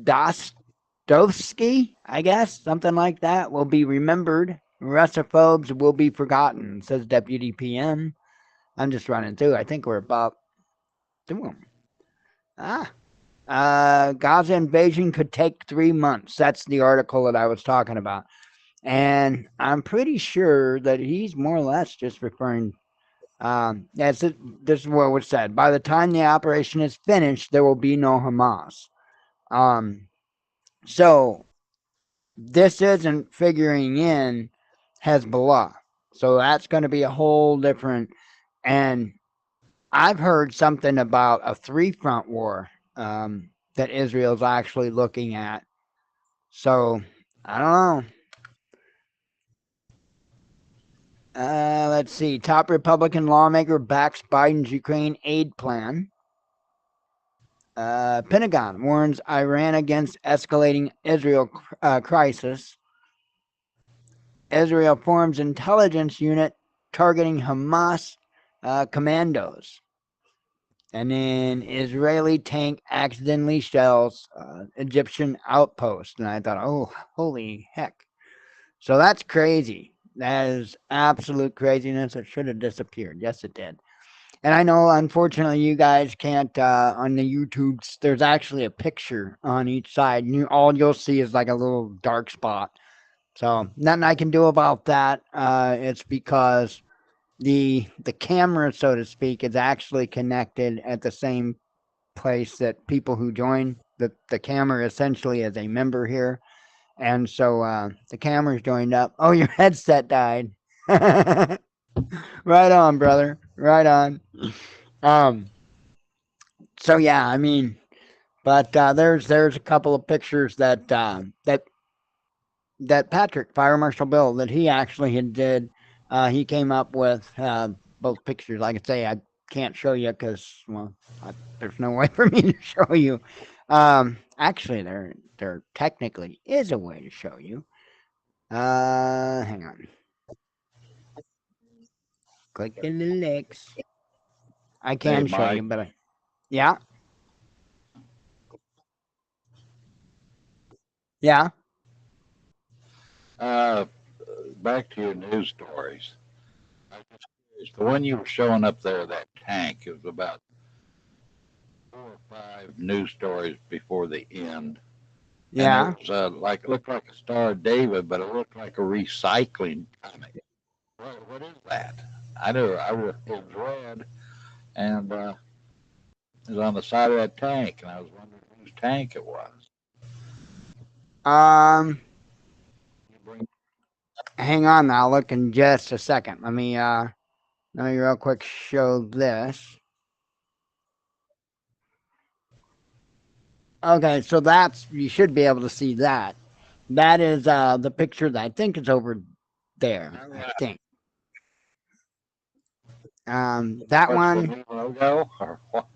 Dostoevsky, I guess, something like that, will be remembered. Russophobes will be forgotten, says Deputy PM. I'm just running through. I think we're about through them. Gaza invasion could take 3 months. That's the article that I was talking about. And I'm pretty sure that he's more or less just referring. That's it. This is what was said. By the time the operation is finished, there will be no Hamas. Um, so this isn't figuring in Hezbollah. So that's going to be a whole different. And I've heard something about a three-front war that Israel's actually looking at. So I don't know. Let's see. Top Republican lawmaker backs Biden's Ukraine aid plan. Pentagon warns Iran against escalating Israel crisis. Israel forms intelligence unit targeting Hamas commandos. And then Israeli tank accidentally shells Egyptian outpost. And I thought, oh, holy heck. So that's crazy. That is absolute craziness. It should have disappeared. Yes, it did. And I know, unfortunately, you guys can't on the YouTubes. There's actually a picture on each side. And all you'll see is like a little dark spot. So nothing I can do about that. It's because the camera, so to speak, is actually connected at the same place that people who join the camera essentially as a member here. And so the camera's joined up. Oh, your headset died. Right on, brother. Right on. Um, so yeah, I mean, but there's a couple of pictures that Patrick, Fire Marshal Bill, that he actually had did. He came up with both pictures. Like I say, I can't show you because well, there's no way for me to show you. Actually, there technically is a way to show you. Hang on. Click the links. I Hey, can show you, Mike. but yeah, yeah. Uh, Back to your news stories. I was just curious. The one you were showing up there, that tank, it was about 4 or 5 news stories before the end, and there Yeah. was like it looked like a Star of David, but it looked like a recycling comic. What is that? I knew it was red, and it was on the side of that tank, and I was wondering whose tank it was. Um, You bring hang on, I'll look in just a second. Let me real quick show this. Okay, so that's you should be able to see that. That is the picture that I think is over there. I think. That what's the one. new logo or what?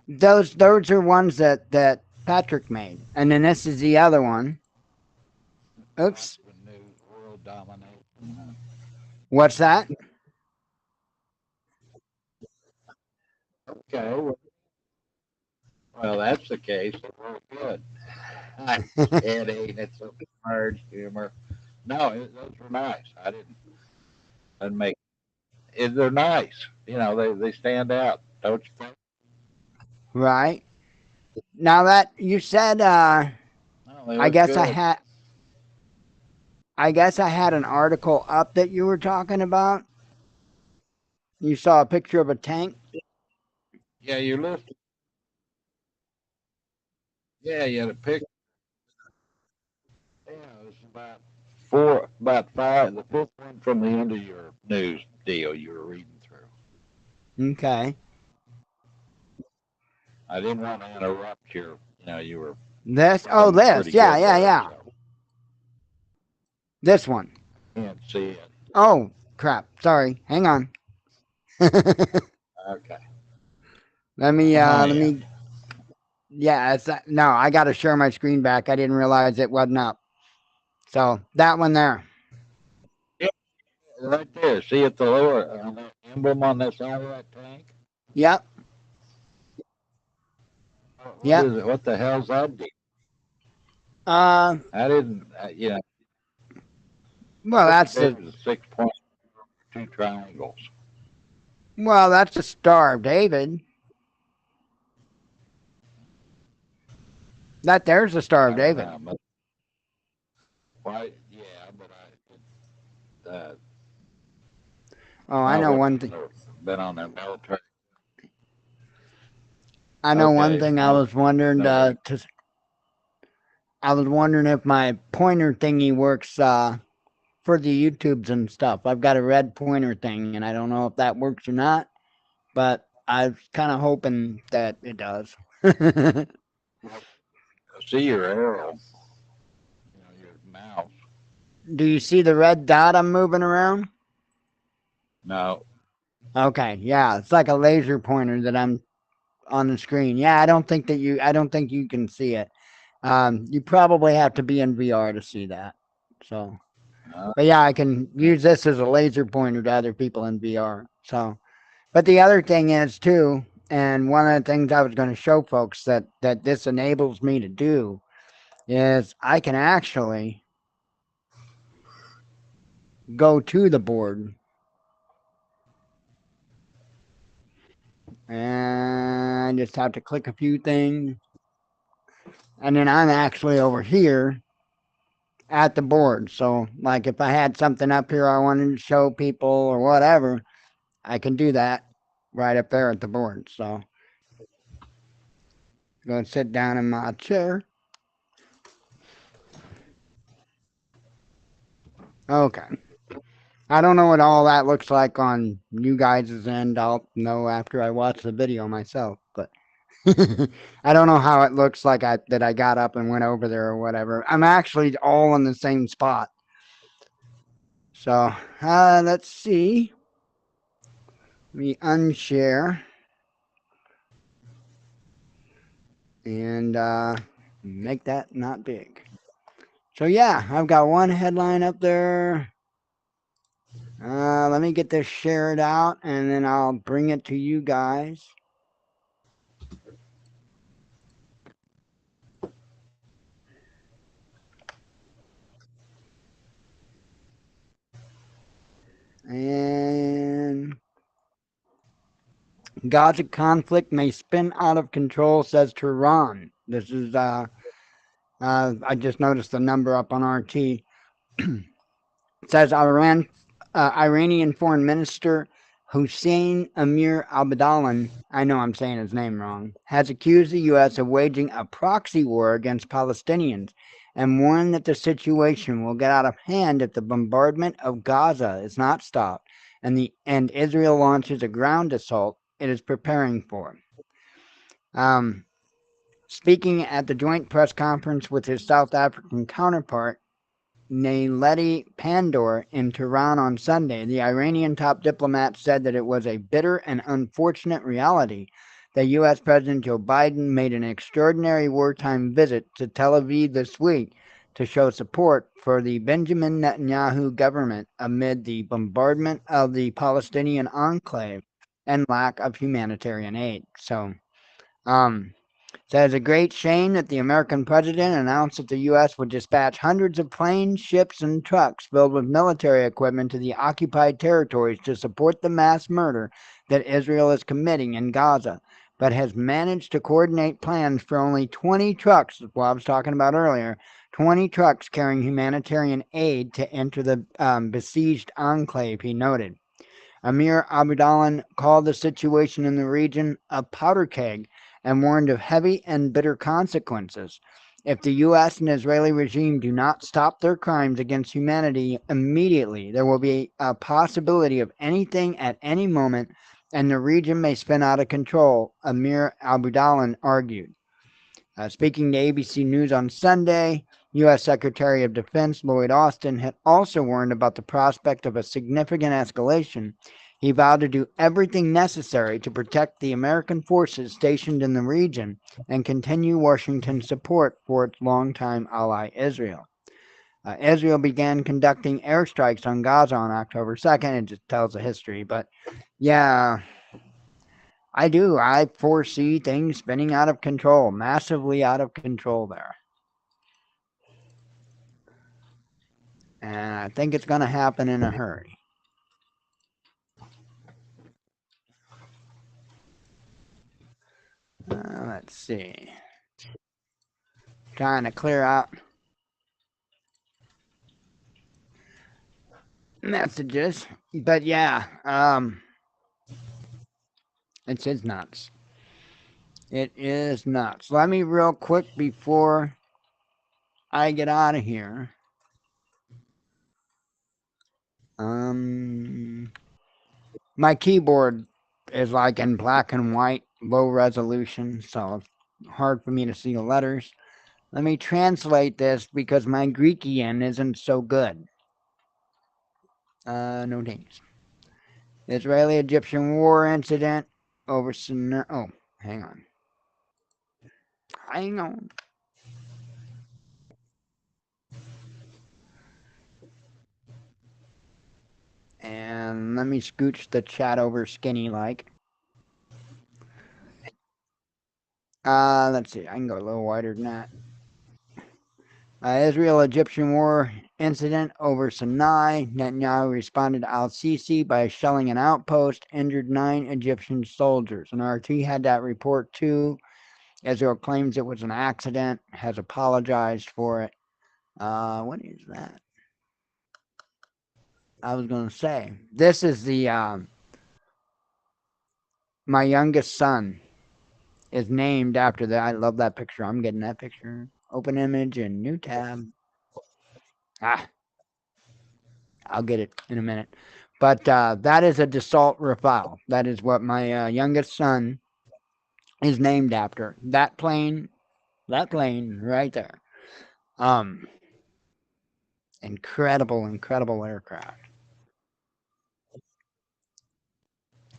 Those are ones that Patrick made, and then this is the other one. Oops. Watchman News World Domination. What's that? Okay, well that's the case. Very good. I kidding. It's a hard humor. No, those were nice. I didn't make. They're nice. They stand out. Don't you think? Right. Now that you said, No, they I look guess I good. had. I guess I had an article up that you were talking about. You saw a picture of a tank. Yeah, you look. Yeah, you had a picture. Yeah, it was about five. The fifth one from the end of your news deal you were reading through. Okay. I didn't want to interrupt your. You were This. Oh, running this. pretty Yeah, good yeah, there, yeah. so This one. can't see it. Oh, crap. Sorry. Hang on. let Okay. me. Oh Let yeah. me. Yeah. It's no. I got to share my screen back. I didn't realize it wasn't up. So that one there. Yeah, right there. See at the lower on that emblem on that side of that tank. Yep. What Yep. is it? What the hell's that deal? Uh. I didn't. Well, Look at that's the. David's 6 point two triangles. Well, that's the Star of David. That there's the Star of I don't David. know. Why? Yeah, but Oh, I my know one thing. weapons have been on their military. I know one Okay, thing I was wondering no big. I was wondering if my pointer thingy works for the YouTubes and stuff. I've got a red pointer thing, and I don't know if that works or not, but I was kind of hoping that it does. See your arrow, your mouse. Do you see the red dot I'm moving around? No, Okay, yeah, it's like a laser pointer that I'm on the screen. Yeah, I don't think you can see it. You probably have to be in VR to see that. So, but yeah, I can use this as a laser pointer to other people in VR. So, but the other thing is too, and one of the things I was going to show folks that this enables me to do is I can actually go to the board and I just have to click a few things, and then I'm actually over here at the board. So, like if I had something up here I wanted to show people or whatever, I can do that right up there at the board. So, go and sit down in my chair. Okay. I don't know what all that looks like on you guys' end. I'll know after I watch the video myself, but I don't know how it looks like that I got up and went over there or whatever. I'm actually all in the same spot. So let's see. Let me unshare and make that not big. So yeah, I've got one headline up there. Let me get this shared out and then I'll bring it to you guys. And Gaza conflict may spin out of control, says Tehran. This is I just noticed the number up on RT. It says Iranian Foreign Minister Hussein Amir Abdalan, I know I'm saying his name wrong, has accused the U.S. of waging a proxy war against Palestinians and warned that the situation will get out of hand if the bombardment of Gaza is not stopped and Israel launches a ground assault it is preparing for. Um, Speaking at the joint press conference with his South African counterpart, Naledi Pandor in Tehran on Sunday, the Iranian top diplomat said that it was a bitter and unfortunate reality that U.S. President Joe Biden made an extraordinary wartime visit to Tel Aviv this week to show support for the Benjamin Netanyahu government amid the bombardment of the Palestinian enclave and lack of humanitarian aid. So, um, said it's a great shame that the American president announced that the U.S. would dispatch hundreds of planes, ships, and trucks filled with military equipment to the occupied territories to support the mass murder that Israel is committing in Gaza, but has managed to coordinate plans for only 20 trucks, what I was talking about earlier, 20 trucks carrying humanitarian aid to enter the besieged enclave, he noted. Amir Abdalan called the situation in the region a powder keg and warned of heavy and bitter consequences. If the U.S. and Israeli regime do not stop their crimes against humanity immediately, there will be a possibility of anything at any moment, and the region may spin out of control, Amir Abdalan argued. Speaking to ABC News on Sunday, U.S. Secretary of Defense Lloyd Austin had also warned about the prospect of a significant escalation. He vowed to do everything necessary to protect the American forces stationed in the region and continue Washington's support for its longtime ally Israel. Israel began conducting airstrikes on Gaza on October 2nd. It just tells the history. But yeah, I do. I foresee things spinning out of control, massively out of control there. And I think it's going to happen in a hurry. Let's see. Trying to clear out. messages. But yeah, it's nuts. It is nuts. Let me real quick before I get out of here. Um, my keyboard is like in black and white, low resolution, so it's hard for me to see the letters. Let me translate this because my Greekian isn't so good. No names. Israeli-Egyptian war incident over. Oh, hang on. Hang on. And let me scooch the chat over skinny like. Let's see. I can go a little wider than that. Israel-Egyptian war incident over Sinai. Netanyahu responded to al-Sisi by shelling an outpost, injured 9 Egyptian soldiers. And RT had that report too. Israel claims it was an accident, has apologized for it. What is that? I was going to say, this is the my youngest son is named after that. I love that picture. I'm getting that picture. Open image and new tab. Ah, I'll get it in a minute. But that is a Dassault Rafale. That is what my youngest son is named after. That plane right there. Um, incredible aircraft.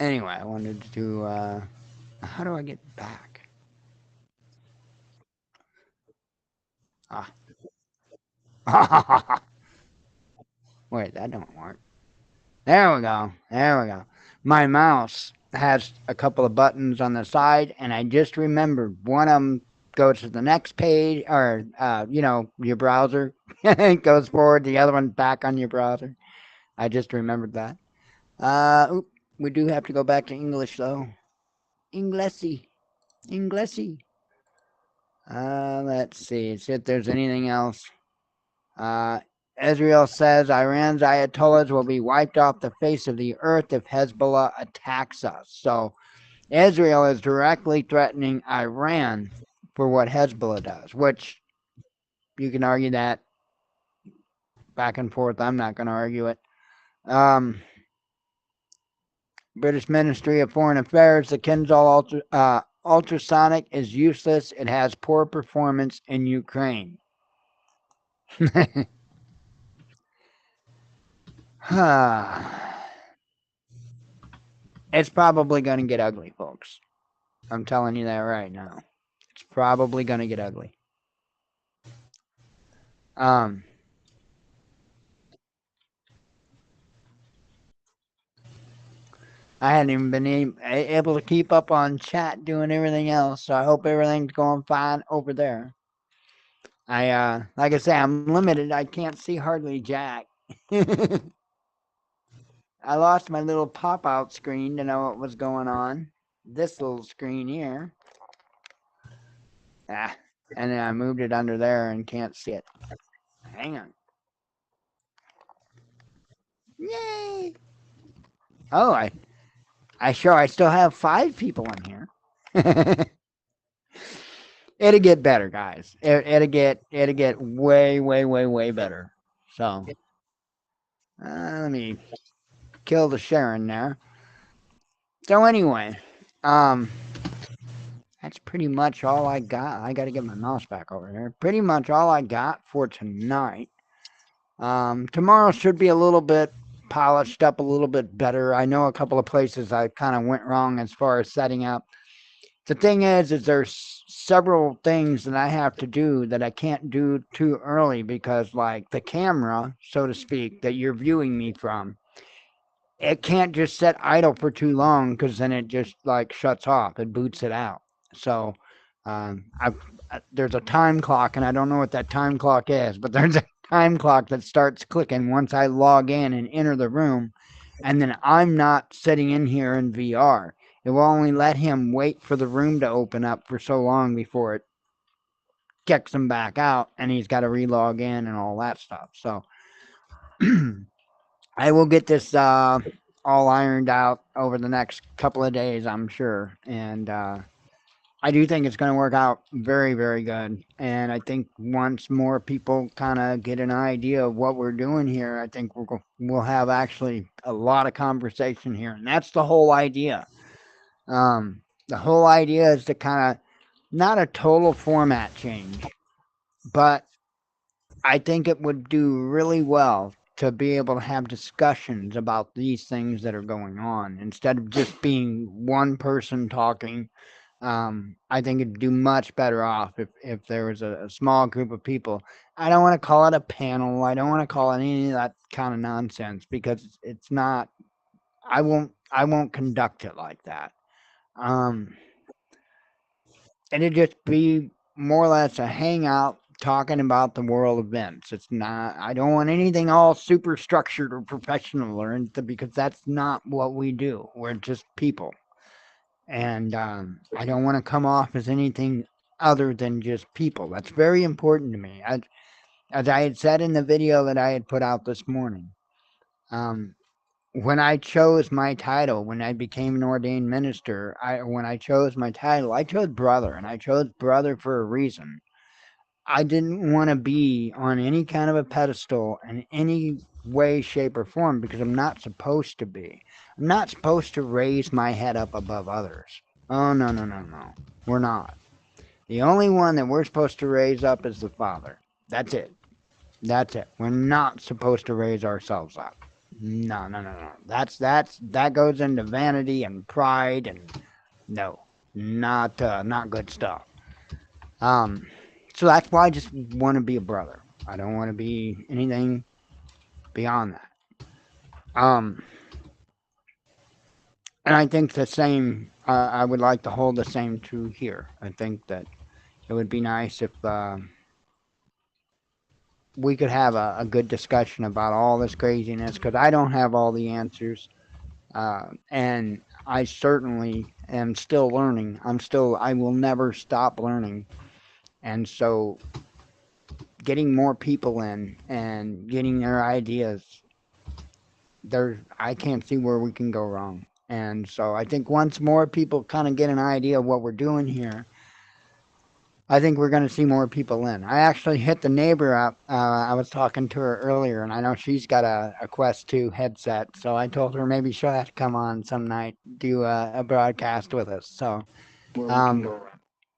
Anyway, I wanted to. How do I get back? Ah. Wait, that don't work. There we go. There we go. My mouse has a couple of buttons on the side, and I just remembered one of them goes to the next page, or your browser. It goes forward. The other one back on your browser. I just remembered that. We do have to go back to English though. Inglesy, Inglesy. Let's see if there's anything else. Uh, Israel says Iran's Ayatollahs will be wiped off the face of the earth if Hezbollah attacks us. So Israel is directly threatening Iran for what Hezbollah does, which you can argue that back and forth. I'm not going to argue it. British Ministry of Foreign Affairs, the Kinzhal ultrasonic is useless. It has poor performance in Ukraine. It's probably going to get ugly, folks. I'm telling you that right now. It's probably going to get ugly. Um, I hadn't even been able to keep up on chat doing everything else, so I hope everything's going fine over there. Like I say, I'm limited. I can't see hardly jack. I lost my little pop-out screen to know what was going on. This little screen here. And then I moved it under there and can't see it. Hang on. Yay! Oh, I still have 5 people in here. It'll get better, guys. It'll get way better. So let me kill the Sharon there. So anyway, that's pretty much all I got. I got to get my mouse back over there. Pretty much all I got for tonight. Tomorrow should be a little bit polished up, a little bit better. I know a couple of places I kind of went wrong as far as setting up. The thing is there's several things that I have to do that I can't do too early because, like, the camera, so to speak, that you're viewing me from, it can't just sit idle for too long because then it just like shuts off. It boots it out. So there's a time clock, and I don't know what that time clock is, but there's a time clock that starts clicking once I log in and enter the room, and then I'm not sitting in here in VR. It will only let him wait for the room to open up for so long before it kicks him back out, and he's got to relog in and all that stuff. So I will get this all ironed out over the next couple of days, I'm sure. And I do think it's going to work out very, very good. And I think once more people kind of get an idea of what we're doing here, I think we'll have actually a lot of conversation here. And that's the whole idea. The whole idea is to kind of not a total format change, but I think it would do really well to be able to have discussions about these things that are going on instead of just being one person talking. I think it'd do much better off if there was a small group of people. I don't want to call it a panel. I don't want to call it any of that kind of nonsense because it's not. I won't conduct it like that. Um, It'd just be more or less a hangout talking about the world events. It's not. I don't want anything all super structured or professional or anything because that's not what we do. We're just people, and I don't want to come off as anything other than just people. That's very important to me. As I had said in the video that I had put out this morning, um, when I chose my title, when I became an ordained minister, when I chose my title, I chose brother, and I chose brother for a reason. I didn't want to be on any kind of a pedestal in any way, shape, or form because I'm not supposed to be. I'm not supposed to raise my head up above others. Oh, no, no, no, no. We're not. The only one that we're supposed to raise up is the Father. That's it. That's it. We're not supposed to raise ourselves up. No, no, no, no. That goes into vanity and pride and no, not good stuff. Um, so that's why I just want to be a brother. I don't want to be anything beyond that. Um, and I think the same. I would like to hold the same true here. I think that it would be nice if we could have a good discussion about all this craziness because I don't have all the answers. And I certainly am still learning. I will never stop learning. And so getting more people in and getting their ideas, I can't see where we can go wrong. And so I think once more people kind of get an idea of what we're doing here, I think we're going to see more people in. I actually hit the neighbor up. I was talking to her earlier, and I know she's got a Quest 2 headset. So I told her maybe she'll have to come on some night, do a broadcast with us. So, um,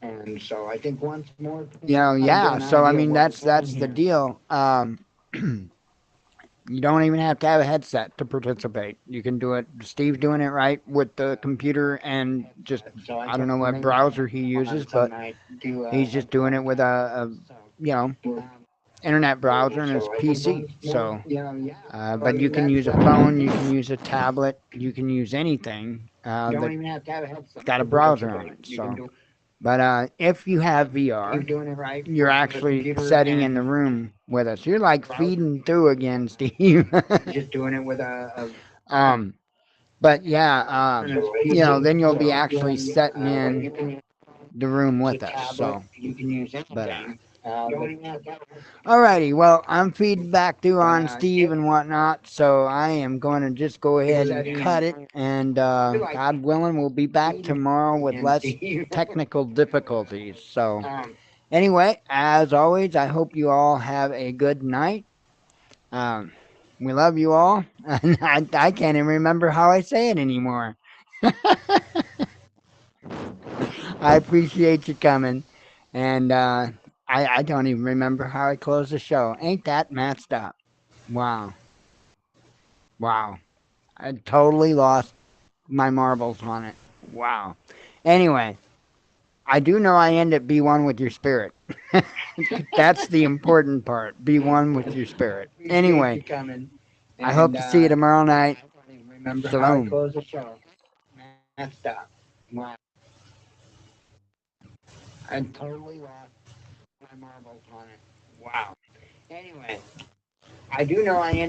and so I think once more, yeah. So I mean, that's the deal. You don't even have to have a headset to participate. You can do it. Steve's doing it right with the computer and just I don't know what browser he uses, but he's just doing it with a you know internet browser and his PC. So, but you can use a phone, you can use a tablet, you can use anything that's got a browser on it. So, but if you have VR, you're actually sitting in the room with us. You're like feeding through again, Steve. Just doing it with um, but yeah, then you'll be actually setting in the room with us. So, but alrighty, well, I'm feeding back through on Steve and whatnot, so I am going to just go ahead and cut it. And God willing, we'll be back tomorrow with less technical difficulties. So, anyway, as always, I hope you all have a good night. Um, we love you all. I can't even remember how I say it anymore. I appreciate you coming. And I don't even remember how I closed the show. Ain't that messed up? Wow. Wow. I totally lost my marbles on it. Wow. Anyway, I do know I end at be one with your spirit. That's the important part. Be one with your spirit. Anyway, I hope to see you tomorrow night. Shalom. Messed up. Wow. I totally lost my marbles on it. Wow. Anyway, I do know I ended